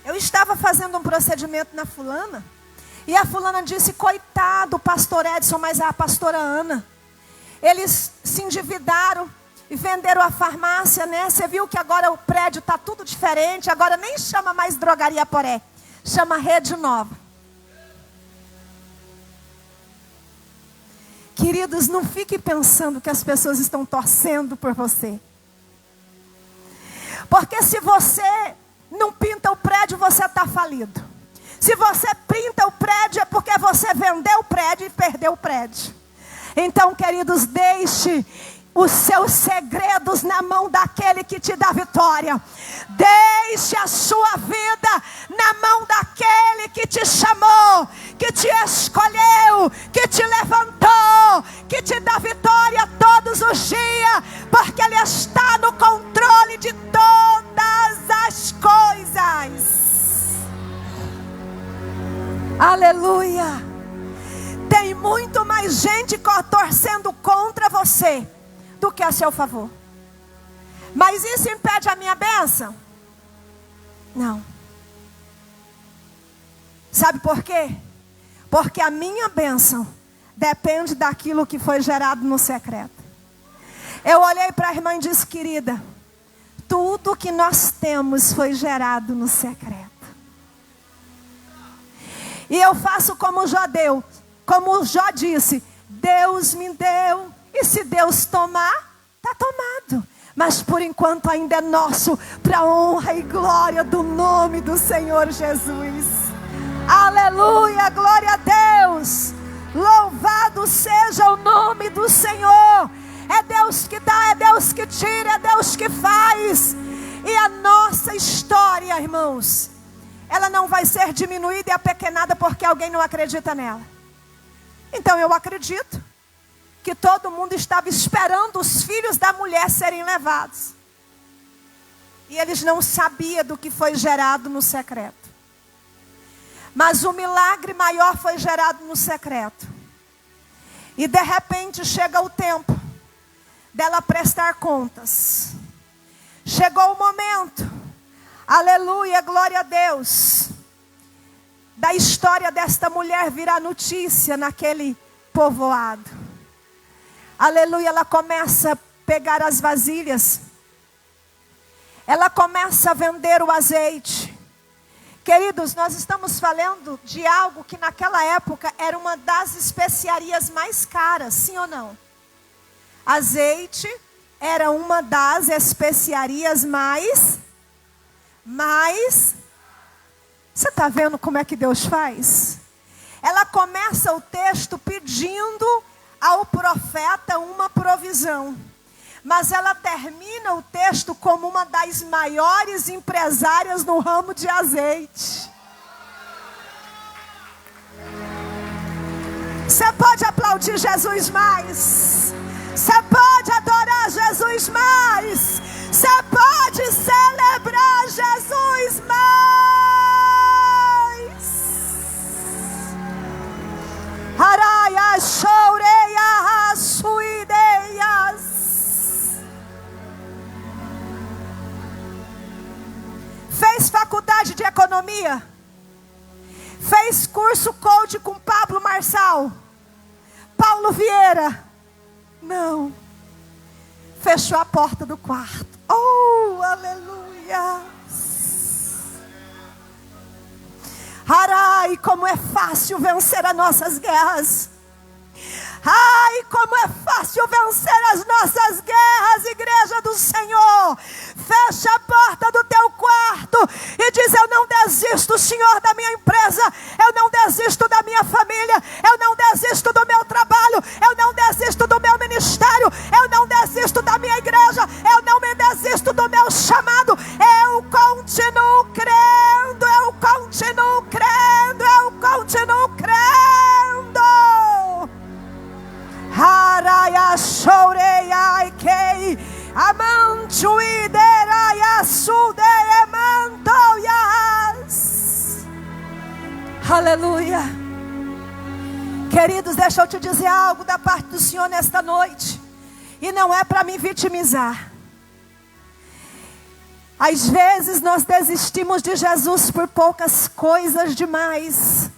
eu estava fazendo um procedimento na fulana e a fulana disse: coitado, o pastor Edson, mas a pastora Ana, eles se endividaram e venderam a farmácia, né? Você viu que agora o prédio está tudo diferente, agora nem chama mais Drogaria Poré, chama Rede Nova. Queridos, não fique pensando que as pessoas estão torcendo por você. Porque se você não pinta o prédio, você está falido. Se você pinta o prédio, é porque você vendeu o prédio e perdeu o prédio. Então, queridos, deixe os seus segredos na mão daquele que te dá vitória. Deixe a sua vida na mão daquele que te chamou, que te escolheu, que te levantou, que te dá vitória todos os dias, porque Ele está no controle de todas as coisas. Aleluia! Tem muito mais gente torcendo contra você do que a seu favor. Mas isso impede a minha bênção? Não. Sabe por quê? Porque a minha bênção depende daquilo que foi gerado no secreto. Eu olhei para a irmã e disse: querida, tudo que nós temos foi gerado no secreto. E eu faço como Jó deu, como Jó disse: Deus me deu, e se Deus tomar, está tomado. Mas por enquanto ainda é nosso, para a honra e glória do nome do Senhor Jesus. Aleluia, glória a Deus. Louvado seja o nome do Senhor. É Deus que dá, é Deus que tira, é Deus que faz. E a nossa história, irmãos, ela não vai ser diminuída e apequenada porque alguém não acredita nela. Então eu acredito que todo mundo estava esperando os filhos da mulher serem levados. E eles não sabiam do que foi gerado no secreto. Mas o milagre maior foi gerado no secreto. E de repente chega o tempo dela prestar contas. Chegou o momento, aleluia, glória a Deus, da história desta mulher virar notícia naquele povoado. Aleluia, ela começa a pegar as vasilhas. Ela começa a vender o azeite. Queridos, nós estamos falando de algo que naquela época era uma das especiarias mais caras, sim ou não? Azeite era uma das especiarias mais... Você está vendo como é que Deus faz? Ela começa o texto pedindo ao profeta uma provisão. Mas ela termina o texto como uma das maiores empresárias no ramo de azeite. Você pode aplaudir Jesus mais? Você pode adorar Jesus mais? Você pode celebrar Jesus mais? Araia, choureia, suideias. Fez faculdade de economia? Fez curso coach com Pablo Marçal? Paulo Vieira? Não. Fechou a porta do quarto. Oh, aleluia. Ai, como é fácil vencer as nossas guerras. Ai, como é fácil vencer as nossas guerras, igreja do Senhor. Fecha a porta do teu quarto e diz: eu não desisto, Senhor, da minha empresa. Eu não desisto da minha família. Eu não desisto do meu trabalho. Eu não desisto do meu ministério. Eu não desisto da minha igreja. Eu não me desisto do meu chamado. Eu continuo crendo. Eu continuo crendo. Eu continuo crendo. Haraya choureia kei amanchuidera sude mantoias. Aleluia. Queridos, deixa eu te dizer algo da parte do Senhor nesta noite. E não é para me vitimizar. Às vezes nós desistimos de Jesus por poucas coisas demais.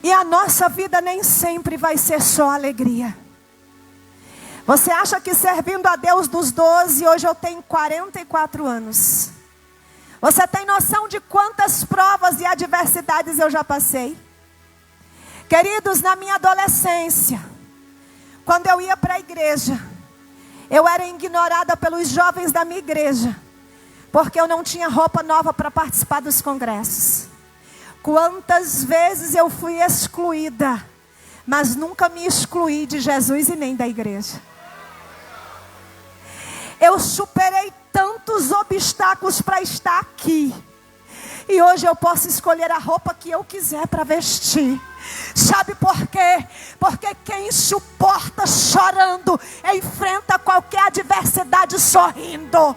E a nossa vida nem sempre vai ser só alegria. Você acha que servindo a Deus dos 12, hoje eu tenho 44 anos. Você tem noção de quantas provas e adversidades eu já passei? Queridos, na minha adolescência, quando eu ia para a igreja, eu era ignorada pelos jovens da minha igreja, porque eu não tinha roupa nova para participar dos congressos. Quantas vezes eu fui excluída, mas nunca me excluí de Jesus e nem da igreja. Eu superei tantos obstáculos para estar aqui. E hoje eu posso escolher a roupa que eu quiser para vestir. Sabe por quê? Porque quem suporta chorando, enfrenta qualquer adversidade sorrindo.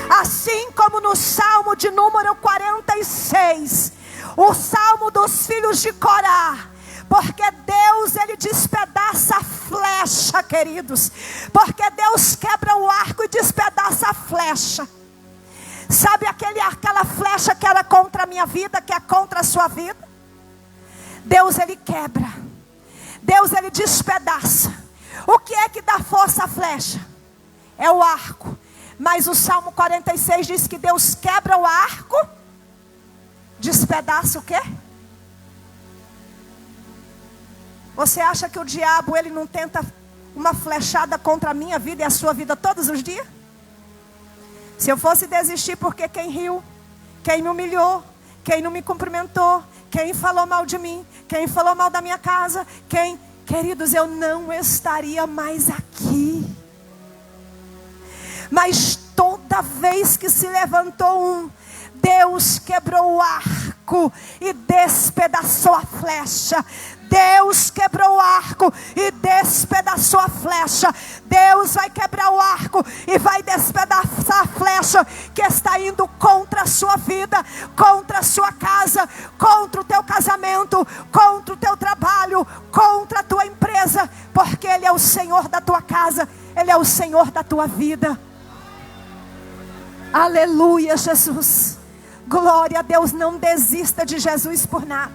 Assim como no Salmo de número 46, o Salmo dos filhos de Corá. Porque Deus, Ele despedaça a flecha, queridos. Porque Deus quebra o arco e despedaça a flecha. Sabe aquela flecha que era contra a minha vida, que é contra a sua vida? Deus, Ele quebra. Deus, Ele despedaça. O que é que dá força à flecha? É o arco. Mas o Salmo 46 diz que Deus quebra o arco, despedaça o quê? Você acha que o diabo, ele não tenta uma flechada contra a minha vida e a sua vida todos os dias? Se eu fosse desistir porque quem riu, quem me humilhou, quem não me cumprimentou, quem falou mal de mim, quem falou mal da minha casa, queridos, eu não estaria mais aqui. Mas toda vez que se levantou Deus quebrou o arco e despedaçou a flecha. Deus quebrou o arco e despedaçou a flecha. Deus vai quebrar o arco e vai despedaçar a flecha que está indo contra a sua vida, contra a sua casa, contra o teu casamento, contra o teu trabalho, contra a tua empresa, porque Ele é o Senhor da tua casa, Ele é o Senhor da tua vida. Aleluia, Jesus. Glória a Deus. Não desista de Jesus por nada.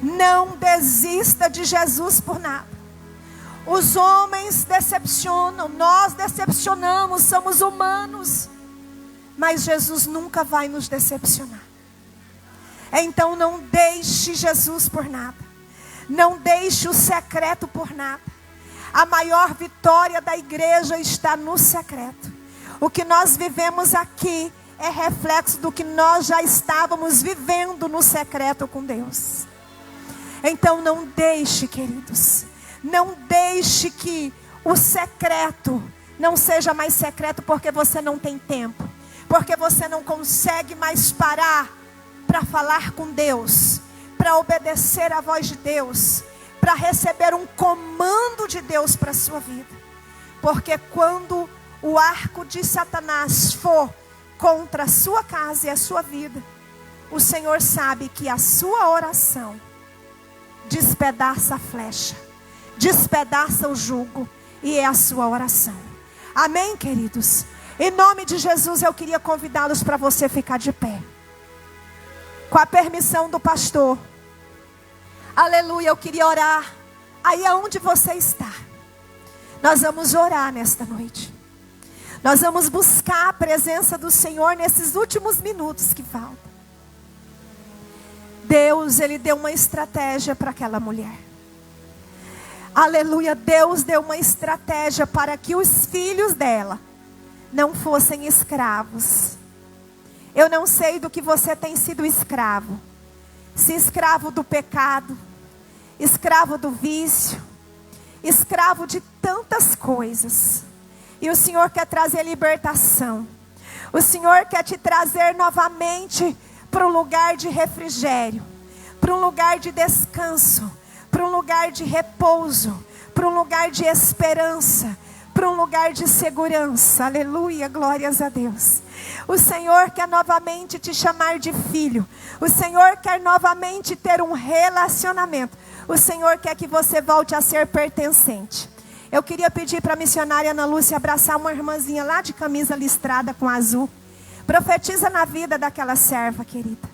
Não desista de Jesus por nada. Os homens decepcionam, nós decepcionamos, somos humanos, mas Jesus nunca vai nos decepcionar. Então não deixe Jesus por nada. Não deixe o secreto por nada. A maior vitória da igreja está no secreto. O que nós vivemos aqui é reflexo do que nós já estávamos vivendo no secreto com Deus. Então não deixe, queridos, não deixe que o secreto não seja mais secreto porque você não tem tempo, porque você não consegue mais parar para falar com Deus, para obedecer à voz de Deus, para receber um comando de Deus para a sua vida. Porque quando o arco de Satanás for contra a sua casa e a sua vida, o Senhor sabe que a sua oração despedaça a flecha, despedaça o jugo, e é a sua oração. Amém, queridos? Em nome de Jesus, eu queria convidá-los para você ficar de pé. Com a permissão do pastor. Aleluia, eu queria orar aí aonde você está. Nós vamos orar nesta noite. Nós vamos buscar a presença do Senhor nesses últimos minutos que faltam. Deus, Ele deu uma estratégia para aquela mulher. Aleluia, Deus deu uma estratégia para que os filhos dela não fossem escravos. Eu não sei do que você tem sido escravo. Se escravo do pecado, escravo do vício, escravo de tantas coisas. E o Senhor quer trazer libertação. O Senhor quer te trazer novamente para um lugar de refrigério, para um lugar de descanso, para um lugar de repouso, para um lugar de esperança, para um lugar de segurança. Aleluia, glórias a Deus. O Senhor quer novamente te chamar de filho. O Senhor quer novamente ter um relacionamento. O Senhor quer que você volte a ser pertencente. Eu queria pedir para a missionária Ana Lúcia abraçar uma irmãzinha lá de camisa listrada com azul. Profetiza na vida daquela serva, querida.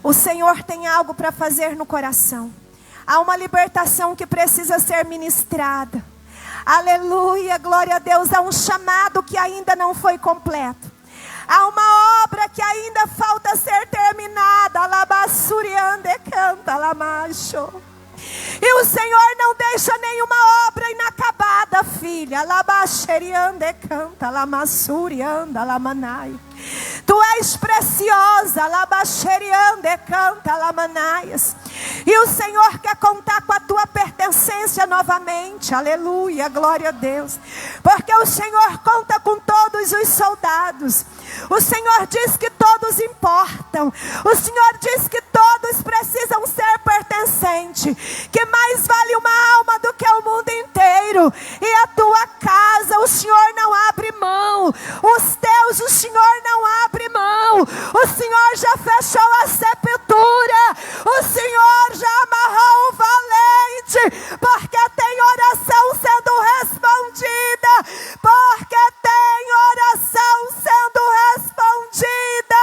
O Senhor tem algo para fazer no coração. Há uma libertação que precisa ser ministrada. Aleluia, glória a Deus. Há um chamado que ainda não foi completo. Há uma obra que ainda falta ser terminada. Alabassuriande canta lamacho. E o Senhor não deixa nenhuma obra inacabada, filha. Alabaxeriande canta lamassurianda lamanai. Tu és preciosa, alabaxeriande canta lamanaias. E o Senhor quer contar com a tua pertencência novamente. Aleluia, glória a Deus. Porque o Senhor conta com todos os soldados. O Senhor diz que todos importam. O Senhor diz que todos precisam ser pertencentes. Que mais vale uma alma do que o mundo inteiro. E a tua casa o Senhor não abre mão. Os teus o Senhor não abre mão. O Senhor já fechou a sepultura. O Senhor já amarrou o valente. Porque tem oração sendo respondida. Porque tem oração sendo respondida.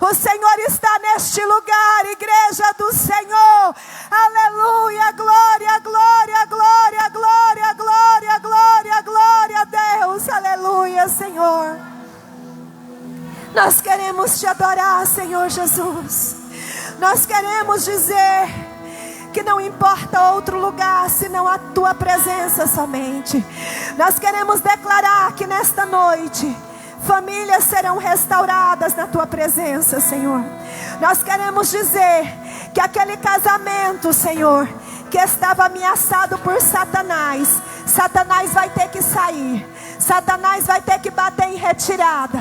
O Senhor está neste lugar, igreja do Senhor. Aleluia, glória, glória, glória, glória, glória, glória, glória a Deus. Aleluia, Senhor. Nós queremos te adorar, Senhor Jesus. Nós queremos dizer que não importa outro lugar senão a tua presença somente. Nós queremos declarar que nesta noite famílias serão restauradas na tua presença, Senhor. Nós queremos dizer que aquele casamento, Senhor, que estava ameaçado por Satanás, Satanás vai ter que sair. Satanás vai ter que bater em retirada.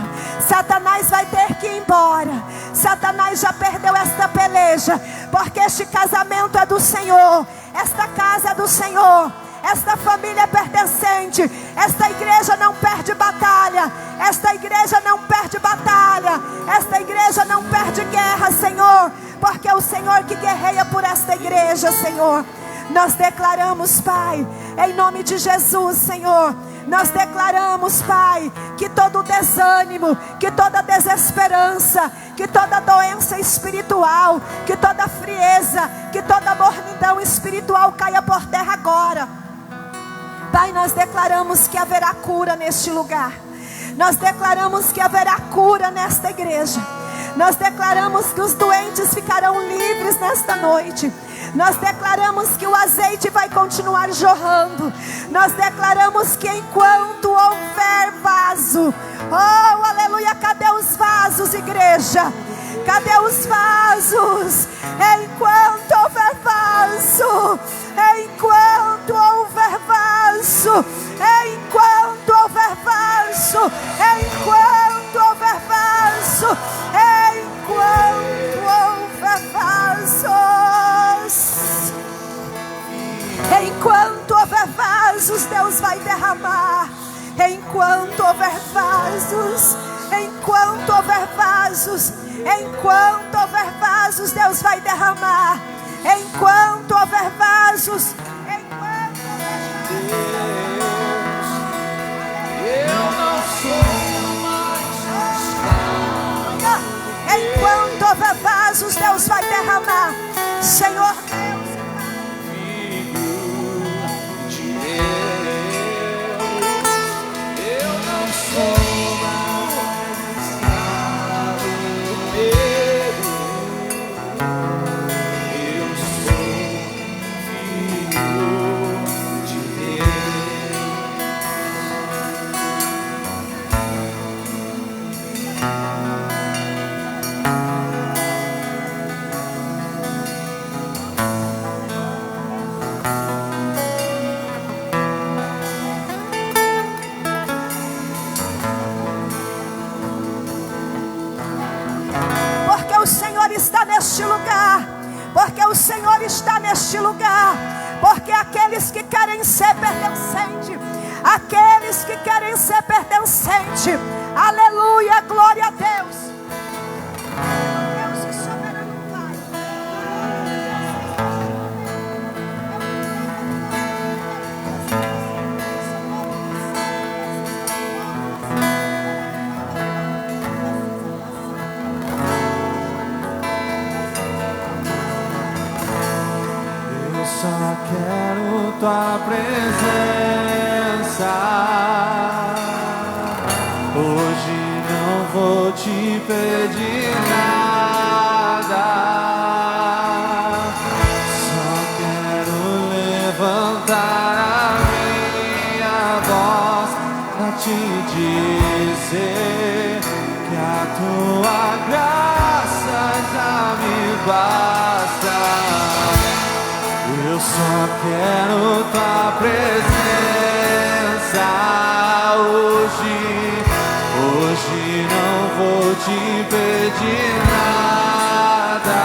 Satanás vai ter que ir embora. Satanás já perdeu esta peleja, porque este casamento é do Senhor. Esta casa é do Senhor. Esta família é pertencente. Esta igreja não perde batalha. Esta igreja não perde batalha. Esta igreja não perde guerra, Senhor. Porque é o Senhor que guerreia por esta igreja, Senhor. Nós declaramos, Pai, em nome de Jesus, Senhor. Nós declaramos, Pai, que todo desânimo, que toda desesperança, que toda doença espiritual, que toda frieza, que toda mornidão espiritual caia por terra agora. Pai, nós declaramos que haverá cura neste lugar. Nós declaramos que haverá cura nesta igreja. Nós declaramos que os doentes ficarão livres nesta noite. Nós declaramos que o azeite vai continuar jorrando. Nós declaramos que enquanto houver vaso, oh aleluia, cadê os vasos, igreja? Cadê os vasos? Enquanto houver vaso, enquanto houver vaso, enquanto houver vaso, enquanto houver vaso, enquanto houver vasos, enquanto houver vasos, Deus vai derramar. Enquanto houver vasos, enquanto houver vasos, enquanto houver vasos, Deus vai derramar. Enquanto houver vasos, enquanto houver vasos, eu não sou mais. Enquanto houver vasos, Deus vai derramar. Senhor Deus, eu não sou mais escravo do medo. Eu sou filho de Deus. porque o Senhor está neste lugar. Porque o Senhor está neste lugar. Porque aqueles que querem ser pertencentes, aqueles que querem ser pertencentes, aleluia, glória a Deus. Deus e soberano Pai. Eu só quero tua presença. Hoje não vou te pedir nada. Só quero levantar a minha voz pra te dizer que a tua graça já me basta. Eu só quero tua presença hoje não vou te pedir nada.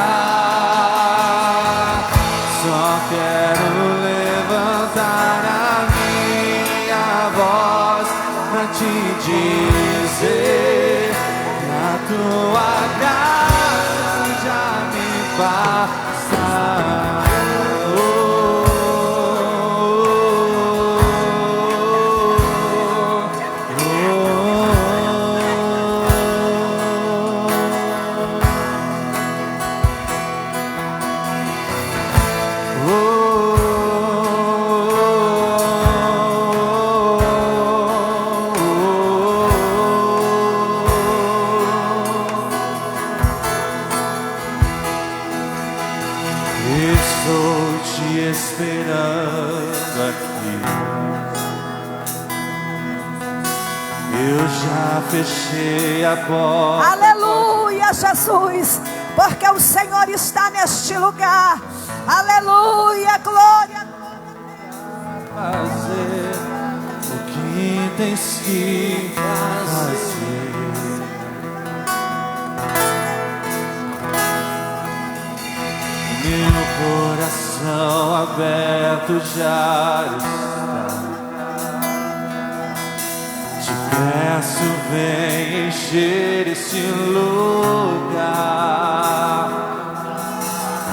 Só quero levantar a minha voz pra te dizer que a tua graça já me basta. Estou te esperando aqui. Eu já fechei a porta. Aleluia, Jesus, porque o Senhor está neste lugar. Aleluia, glória. Fazer o que tens que fazer. Meu coração aberto já está. Te peço, vem encher esse lugar.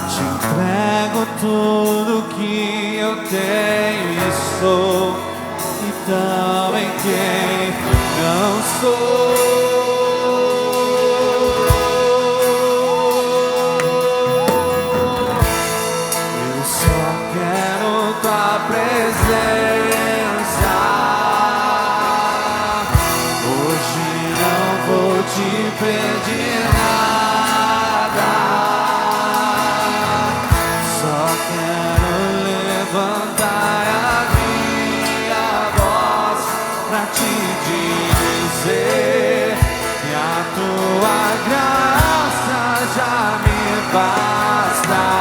Te entrego tudo que eu tenho e sou, e também quem não sou. Eu só quero tua presença. Hoje não vou te pedir nada. basta.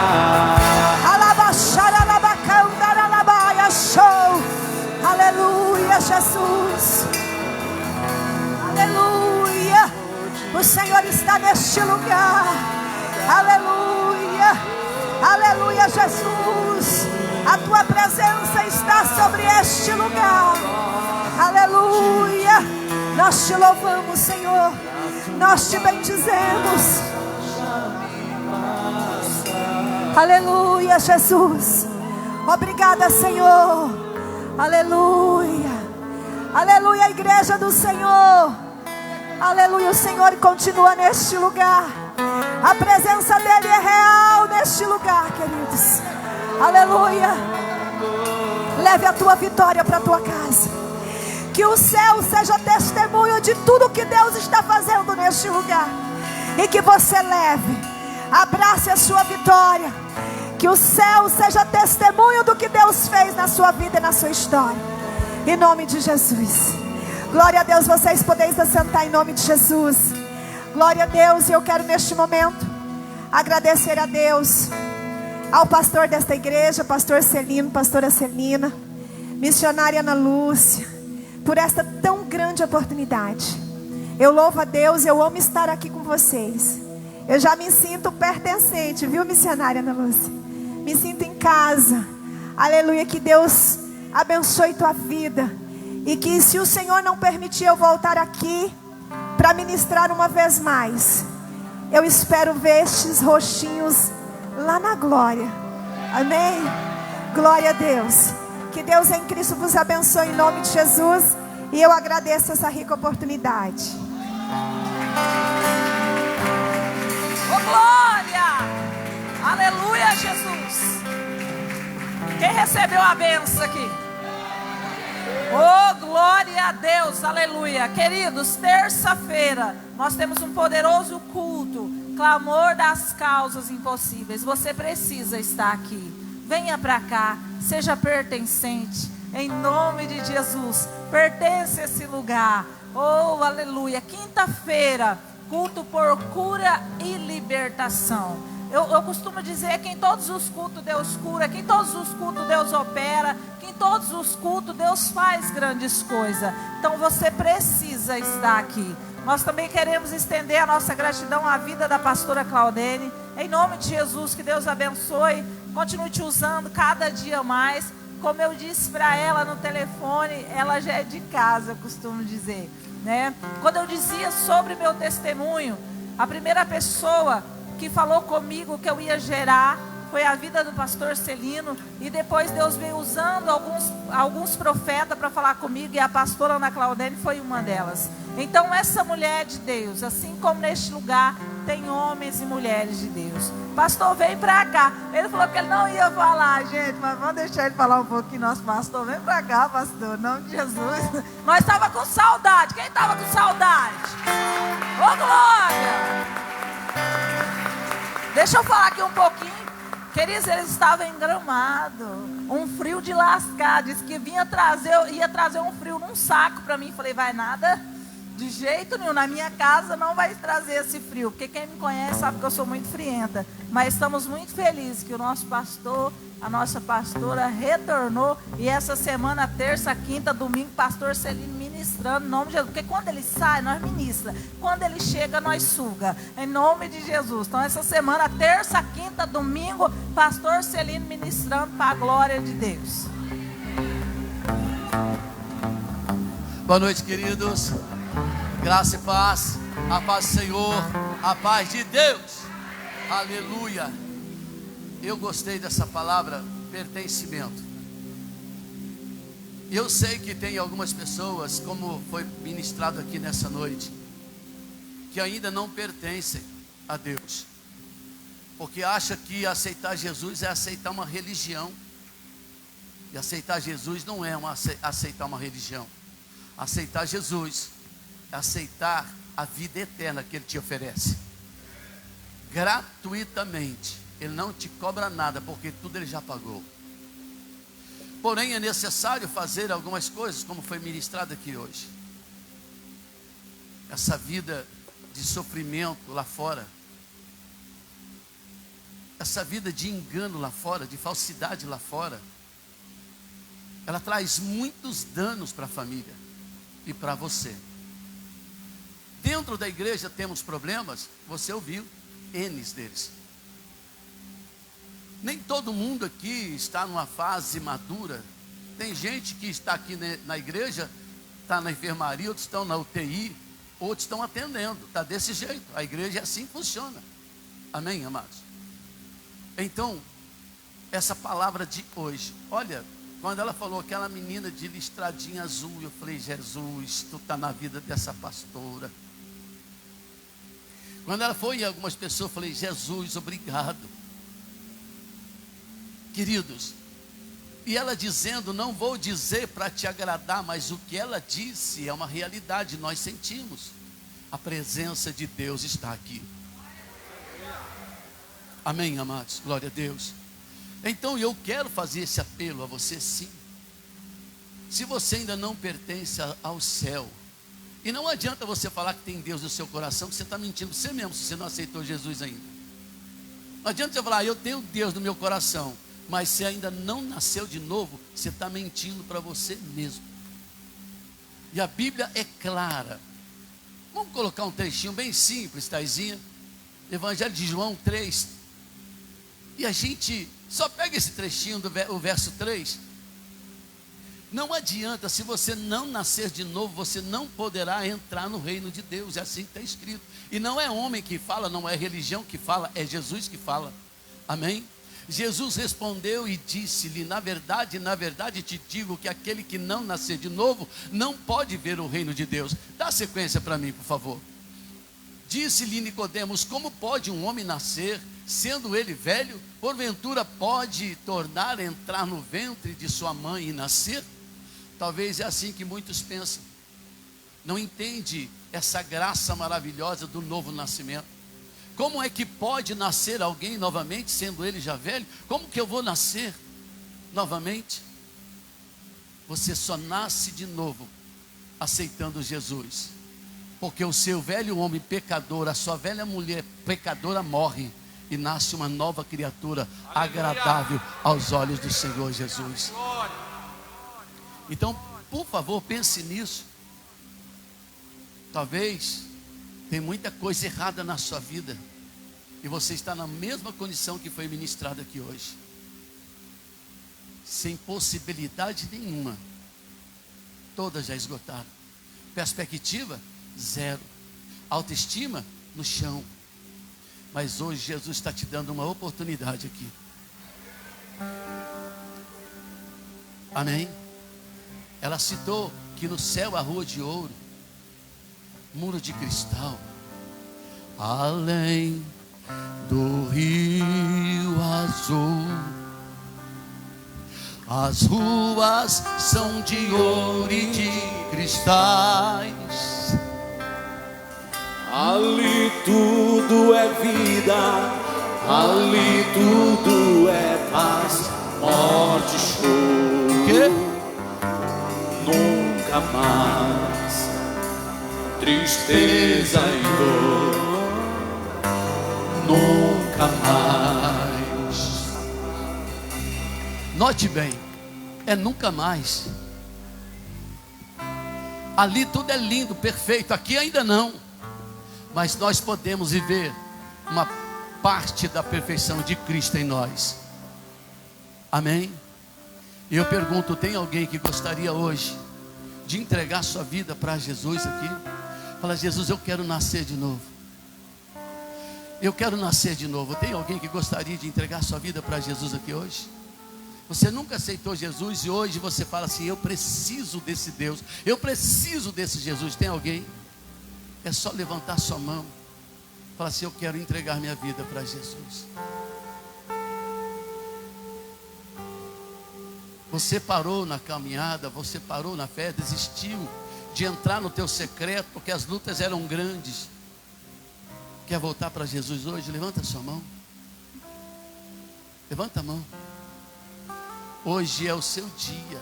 Aleluia, Jesus. Aleluia. O Senhor está neste lugar. Aleluia. Aleluia, Jesus. A tua presença está sobre este lugar. Aleluia. Nós te louvamos, Senhor. Nós te bendizemos. Aleluia, Jesus. Obrigada, Senhor. Aleluia. Aleluia, igreja do Senhor. Aleluia, o Senhor continua neste lugar. A presença dele é real neste lugar, queridos. Aleluia. Leve a tua vitória para a tua casa. Que o céu seja testemunho de tudo que Deus está fazendo neste lugar. E que você leve, abrace a sua vitória. Que o céu seja testemunho do que Deus fez na sua vida e na sua história. Em nome de Jesus. Glória a Deus, vocês podeis assentar em nome de Jesus. Glória a Deus, e eu quero neste momento agradecer a Deus, ao pastor desta igreja, pastor Celino, pastora Celina, missionária Ana Lúcia, por esta tão grande oportunidade. Eu louvo a Deus, eu amo estar aqui com vocês. Eu já me sinto pertencente, viu, missionária Ana Lúcia? Me sinto em casa. Aleluia, que Deus abençoe tua vida. E que se o Senhor não permitir eu voltar aqui para ministrar uma vez mais, eu espero ver estes rostinhos lá na glória. Amém? Glória a Deus. Que Deus em Cristo vos abençoe em nome de Jesus. E eu agradeço essa rica oportunidade. Oh, glória! Aleluia, Jesus. Quem recebeu a bênção aqui? Oh, glória a Deus, aleluia. Queridos, terça-feira nós temos um poderoso culto, clamor das causas impossíveis. Você precisa estar aqui. Venha para cá, seja pertencente, em nome de Jesus. Pertence a esse lugar. Oh, aleluia. Quinta-feira, culto por cura e libertação. Eu costumo dizer que em todos os cultos Deus cura, que em todos os cultos Deus opera, que em todos os cultos Deus faz grandes coisas. Então você precisa estar aqui. Nós também queremos estender a nossa gratidão à vida da pastora Claudene. Em nome de Jesus, que Deus abençoe, continue te usando cada dia mais. Como eu disse para ela no telefone, ela já é de casa, eu costumo dizer, né? Quando eu dizia sobre meu testemunho, a primeira pessoa que falou comigo que eu ia gerar foi a vida do pastor Celino, e depois Deus veio usando alguns profetas para falar comigo, e a pastora Ana Claudene foi uma delas. Então essa mulher de Deus, assim como neste lugar tem homens e mulheres de Deus. Pastor, vem para cá. Ele falou que ele não ia falar, gente, mas vamos deixar ele falar um pouquinho. Nosso pastor, vem para cá, pastor, em nome de Jesus. Nós estava com saudade. Quem estava com saudade? Ô, glória! Deixa eu falar aqui um pouquinho. Queridos, eles estavam em Gramado, um frio de lascar. Disse que ia trazer um frio num saco para mim. Falei, vai nada? De jeito nenhum, na minha casa não vai trazer esse frio, porque quem me conhece sabe que eu sou muito frienta. Mas estamos muito felizes que o nosso pastor, a nossa pastora retornou. E essa semana, terça, quinta, domingo, pastor Celino ministrando em nome de Jesus. Porque quando ele sai, nós ministra. Quando ele chega, nós suga. Em nome de Jesus. Então essa semana, terça, quinta, domingo, pastor Celino ministrando para a glória de Deus. Boa noite, queridos. Graça e paz, a paz do Senhor, a paz de Deus, aleluia. Eu gostei dessa palavra, pertencimento. Eu sei que tem algumas pessoas, como foi ministrado aqui nessa noite, que ainda não pertencem a Deus, porque acha que aceitar Jesus é aceitar uma religião, e aceitar Jesus não é aceitar uma religião. Aceitar Jesus, aceitar a vida eterna que Ele te oferece gratuitamente. Ele não te cobra nada, porque tudo Ele já pagou. Porém é necessário fazer algumas coisas, como foi ministrado aqui hoje. Essa vida de sofrimento lá fora essa vida de engano lá fora, de falsidade lá fora, ela traz muitos danos para a família e para você. Dentro da igreja temos problemas, você ouviu N's deles. Nem todo mundo aqui está numa fase madura. Tem gente que está aqui na igreja, está na enfermaria, outros estão na UTI, outros estão atendendo. Está desse jeito, a igreja é assim que funciona. Amém, amados? Então, essa palavra de hoje, olha, quando ela falou aquela menina de listradinha azul, eu falei, Jesus, tu está na vida dessa pastora. Quando ela foi em algumas pessoas, eu falei, Jesus, obrigado. Queridos, e ela dizendo, não vou dizer para te agradar, mas o que ela disse é uma realidade, nós sentimos. A presença de Deus está aqui. Amém, amados? Glória a Deus. Então eu quero fazer esse apelo a você, sim. Se você ainda não pertence ao céu, e não adianta você falar que tem Deus no seu coração, que você está mentindo para você mesmo, se você não aceitou Jesus ainda. Não adianta você falar, eu tenho Deus no meu coração, mas você ainda não nasceu de novo, você está mentindo para você mesmo. E a Bíblia é clara. Vamos colocar um trechinho bem simples, Taizinha. Evangelho de João 3. E a gente só pega esse trechinho o verso 3. Não adianta, se você não nascer de novo, você não poderá entrar no reino de Deus. É assim que está escrito. E não é homem que fala, não é religião que fala, é Jesus que fala. Amém? Jesus respondeu e disse-lhe, na verdade te digo que aquele que não nascer de novo, não pode ver o reino de Deus. Dá sequência para mim, por favor. Disse-lhe Nicodemos, como pode um homem nascer, sendo ele velho? Porventura pode tornar a entrar no ventre de sua mãe e nascer? Talvez é assim que muitos pensam. Não entende essa graça maravilhosa do novo nascimento. Como é que pode nascer alguém novamente, sendo ele já velho? Como que eu vou nascer novamente? Você só nasce de novo aceitando Jesus. Porque o seu velho homem pecador, a sua velha mulher pecadora morre e nasce uma nova criatura agradável aos olhos do Senhor Jesus. Então, por favor, pense nisso. Talvez tem muita coisa errada na sua vida e você está na mesma condição que foi ministrada aqui hoje, sem possibilidade nenhuma. Todas já esgotaram. Perspectiva, zero. Autoestima, no chão. Mas hoje Jesus está te dando uma oportunidade aqui. Amém? Ela citou que no céu há rua de ouro, muro de cristal, além do rio azul, as ruas são de ouro e de cristais. Ali tudo é vida, ali tudo é paz, morte, choro, Que? nunca mais, tristeza e dor, nunca mais. Note bem, é nunca mais. Ali tudo é lindo, perfeito, aqui ainda não. Mas nós podemos viver uma parte da perfeição de Cristo em nós. Amém? E eu pergunto, tem alguém que gostaria hoje de entregar sua vida para Jesus aqui? Fala, Jesus, eu quero nascer de novo. Eu quero nascer de novo. Tem alguém que gostaria de entregar sua vida para Jesus aqui hoje? Você nunca aceitou Jesus e hoje você fala assim, eu preciso desse Deus, eu preciso desse Jesus. Tem alguém? É só levantar sua mão. Fala assim, eu quero entregar minha vida para Jesus. Você parou na caminhada, você parou na fé, desistiu de entrar no teu secreto, porque as lutas eram grandes. Quer voltar para Jesus hoje? Levanta a sua mão. Levanta a mão. Hoje é o seu dia.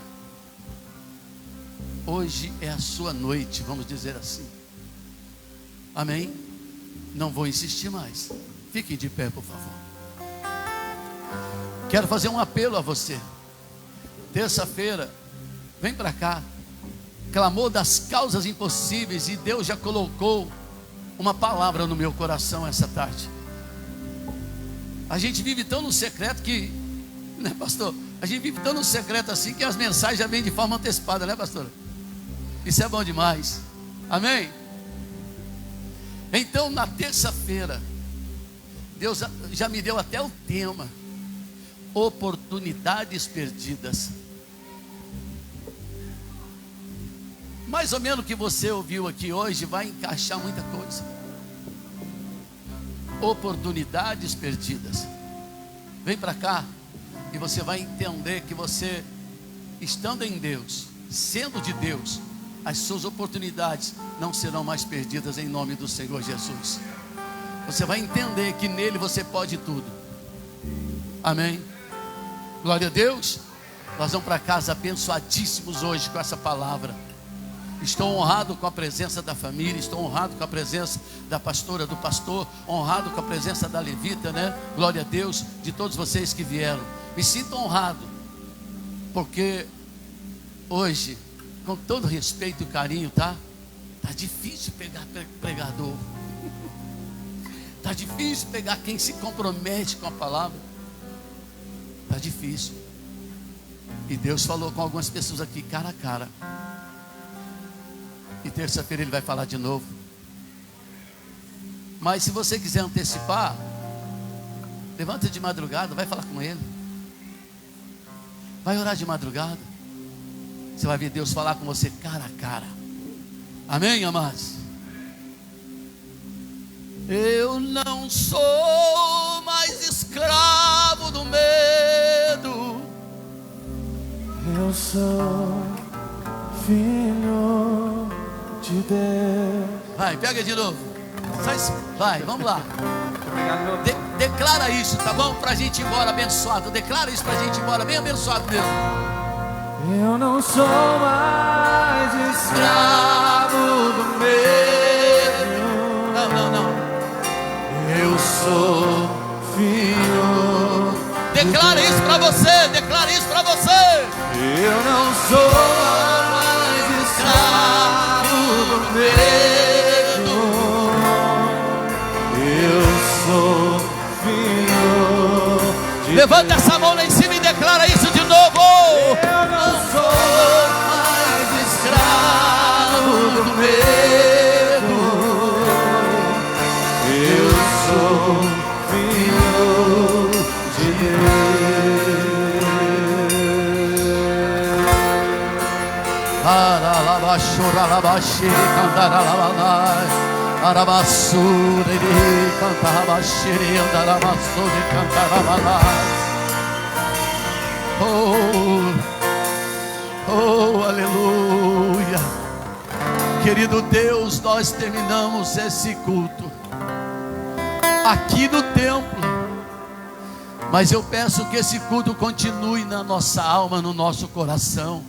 Hoje é a sua noite, vamos dizer assim. Amém? Não vou insistir mais. Fiquem de pé, por favor. Quero fazer um apelo a você. Terça-feira, vem para cá. Clamor das causas impossíveis, e Deus já colocou uma palavra no meu coração essa tarde. A gente vive tão no secreto que, né, pastor? A gente vive tão no secreto assim que as mensagens já vêm de forma antecipada, né, pastor? Isso é bom demais. Amém? Então, na terça-feira, Deus já me deu até o tema: oportunidades perdidas. Mais ou menos o que você ouviu aqui hoje vai encaixar muita coisa. Oportunidades perdidas. Vem para cá e você vai entender que você, estando em Deus, sendo de Deus, as suas oportunidades não serão mais perdidas em nome do Senhor Jesus. Você vai entender que nele você pode tudo. Amém? Glória a Deus. Nós vamos para casa abençoadíssimos hoje com essa palavra. Estou honrado com a presença da família, estou honrado com a presença da pastora, do pastor, honrado com a presença da levita, né? Glória a Deus, de todos vocês que vieram. Me sinto honrado, porque hoje, com todo respeito e carinho, tá difícil pegar pregador. Tá difícil pegar quem se compromete com a palavra. Tá difícil. E Deus falou com algumas pessoas aqui, cara a cara. E terça-feira Ele vai falar de novo. Mas se você quiser antecipar, levanta de madrugada, vai falar com Ele. Vai orar de madrugada. Você vai ver Deus falar com você cara a cara. Amém, amados? Eu não sou mais escravo do medo. Eu sou filho de Deus. Vai, pega de novo. Vai, vamos lá. Declara isso, tá bom? Pra gente ir embora abençoado. Declara isso pra gente ir embora bem abençoado mesmo. Eu não sou mais escravo do medo. Não. Eu sou filho. Declara isso pra você. Declara isso pra você. Eu não sou mais escravo do medo. Eu sou filho de Levanta essa mão lá em cima e declara isso de novo. Eu não sou mais escravo do medo. Eu sou filho de Deus. Aralabashuralabashiri cantaralabalai. Arabassuri cantarabashiri andarabassuri cantarabalai. Oh, aleluia. Querido Deus, nós terminamos esse culto aqui no templo, mas eu peço que esse culto continue na nossa alma, no nosso coração.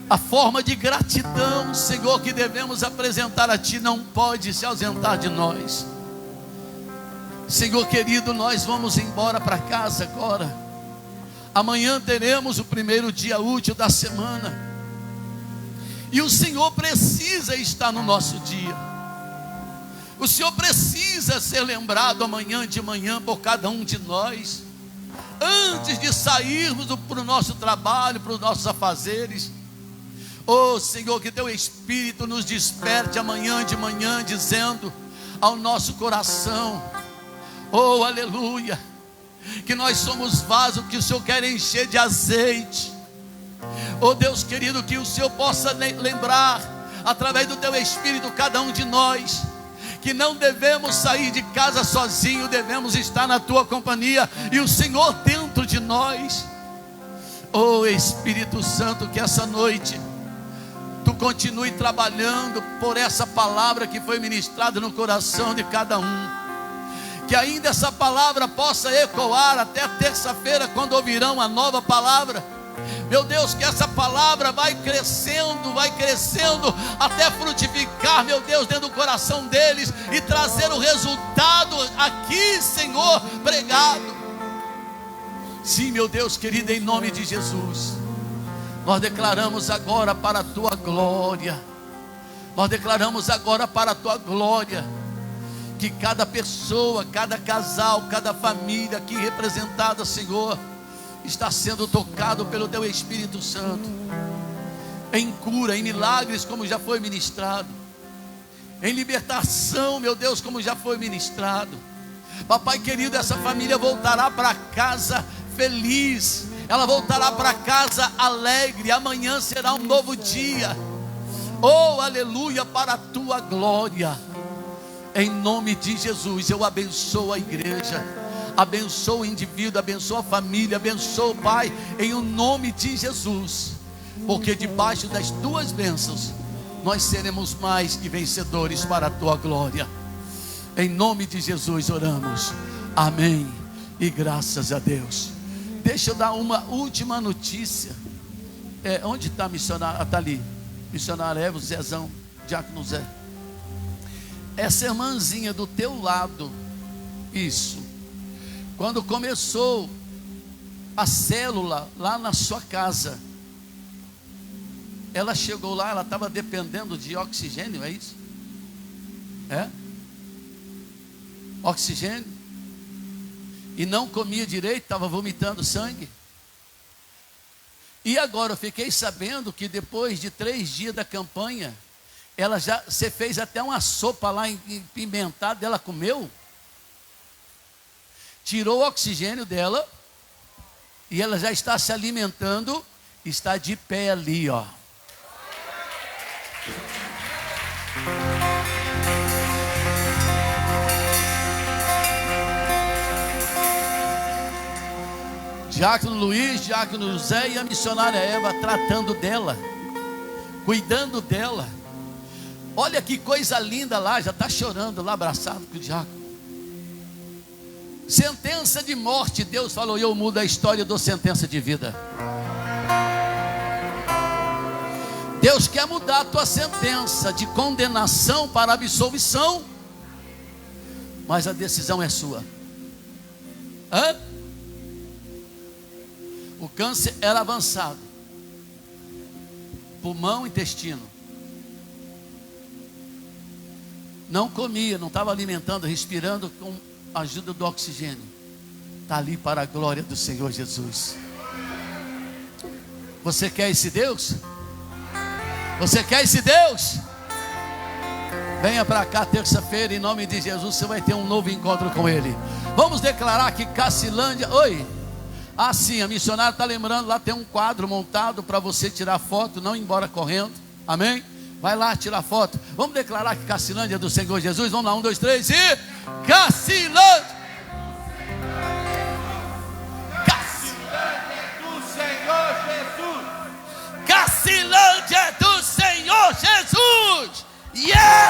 A forma de gratidão, Senhor, que devemos apresentar a Ti não pode se ausentar de nós. Senhor querido, nós vamos embora para casa agora. Amanhã teremos o primeiro dia útil da semana, e o Senhor precisa estar no nosso dia. O Senhor precisa ser lembrado amanhã de manhã por cada um de nós, antes de sairmos para o nosso trabalho, para os nossos afazeres. Oh Senhor, que Teu Espírito nos desperte amanhã de manhã, dizendo ao nosso coração: oh aleluia, que nós somos vasos que o Senhor quer encher de azeite. Oh Deus querido, que o Senhor possa lembrar, através do Teu Espírito, cada um de nós, que não devemos sair de casa sozinho, devemos estar na Tua companhia, e o Senhor dentro de nós. Oh Espírito Santo, que essa noite Tu continue trabalhando por essa palavra que foi ministrada no coração de cada um. Que ainda essa palavra possa ecoar até terça-feira, quando ouvirão a nova palavra. Meu Deus, que essa palavra vai crescendo até frutificar, meu Deus, dentro do coração deles e trazer o resultado aqui, Senhor, pregado. Sim, meu Deus querido, em nome de Jesus, nós declaramos agora para a tua glória. Nós declaramos agora para a tua glória que cada pessoa, cada casal, cada família aqui representada, Senhor, está sendo tocado pelo teu Espírito Santo, em cura, em milagres, como já foi ministrado, em libertação, meu Deus, como já foi ministrado. Papai querido, essa família voltará para casa feliz, ela voltará para casa alegre. Amanhã será um novo dia. Oh, aleluia, para a tua glória. Em nome de Jesus, eu abençoo a igreja, abençoo o indivíduo, abençoo a família, abençoo o Pai, em o nome de Jesus, porque debaixo das tuas bênçãos nós seremos mais que vencedores para a tua glória. Em nome de Jesus oramos, amém e graças a Deus. Deixa eu dar uma última notícia. Onde está a missionária? Está ali, missionária Eva, Zezão, Diácono Zé. Essa irmãzinha do teu lado, isso, quando começou a célula lá na sua casa, ela chegou lá, ela estava dependendo de oxigênio, é isso? Oxigênio, e não comia direito, estava vomitando sangue. E agora eu fiquei sabendo que depois de 3 dias da campanha, você fez até uma sopa lá pimentada, ela comeu, tirou o oxigênio dela, e ela já está se alimentando, está de pé ali, ó. Diácono Luiz, Diácono José e a missionária Eva tratando dela, cuidando dela. Olha que coisa linda lá, já está chorando lá, abraçado com o diácono. Sentença de morte, Deus falou, eu mudo a história, dou sentença de vida. Deus quer mudar a tua sentença de condenação para absolvição, mas a decisão é sua. O câncer era avançado, pulmão, intestino. Não comia, não estava alimentando, respirando com a ajuda do oxigênio. Está ali para a glória do Senhor Jesus. Você quer esse Deus? Você quer esse Deus? Venha para cá terça-feira, em nome de Jesus, você vai ter um novo encontro com Ele. Vamos declarar que Cacilândia... Oi! Ah, sim, a missionária está lembrando, lá tem um quadro montado para você tirar foto, não ir embora correndo. Amém? Vai lá tirar foto. Vamos declarar que Cacilândia é do Senhor Jesus. Vamos lá, 1, 2, 3 e... Cacilândia! Cacilândia do Senhor Jesus. Cacilândia do Senhor Jesus! Yeah!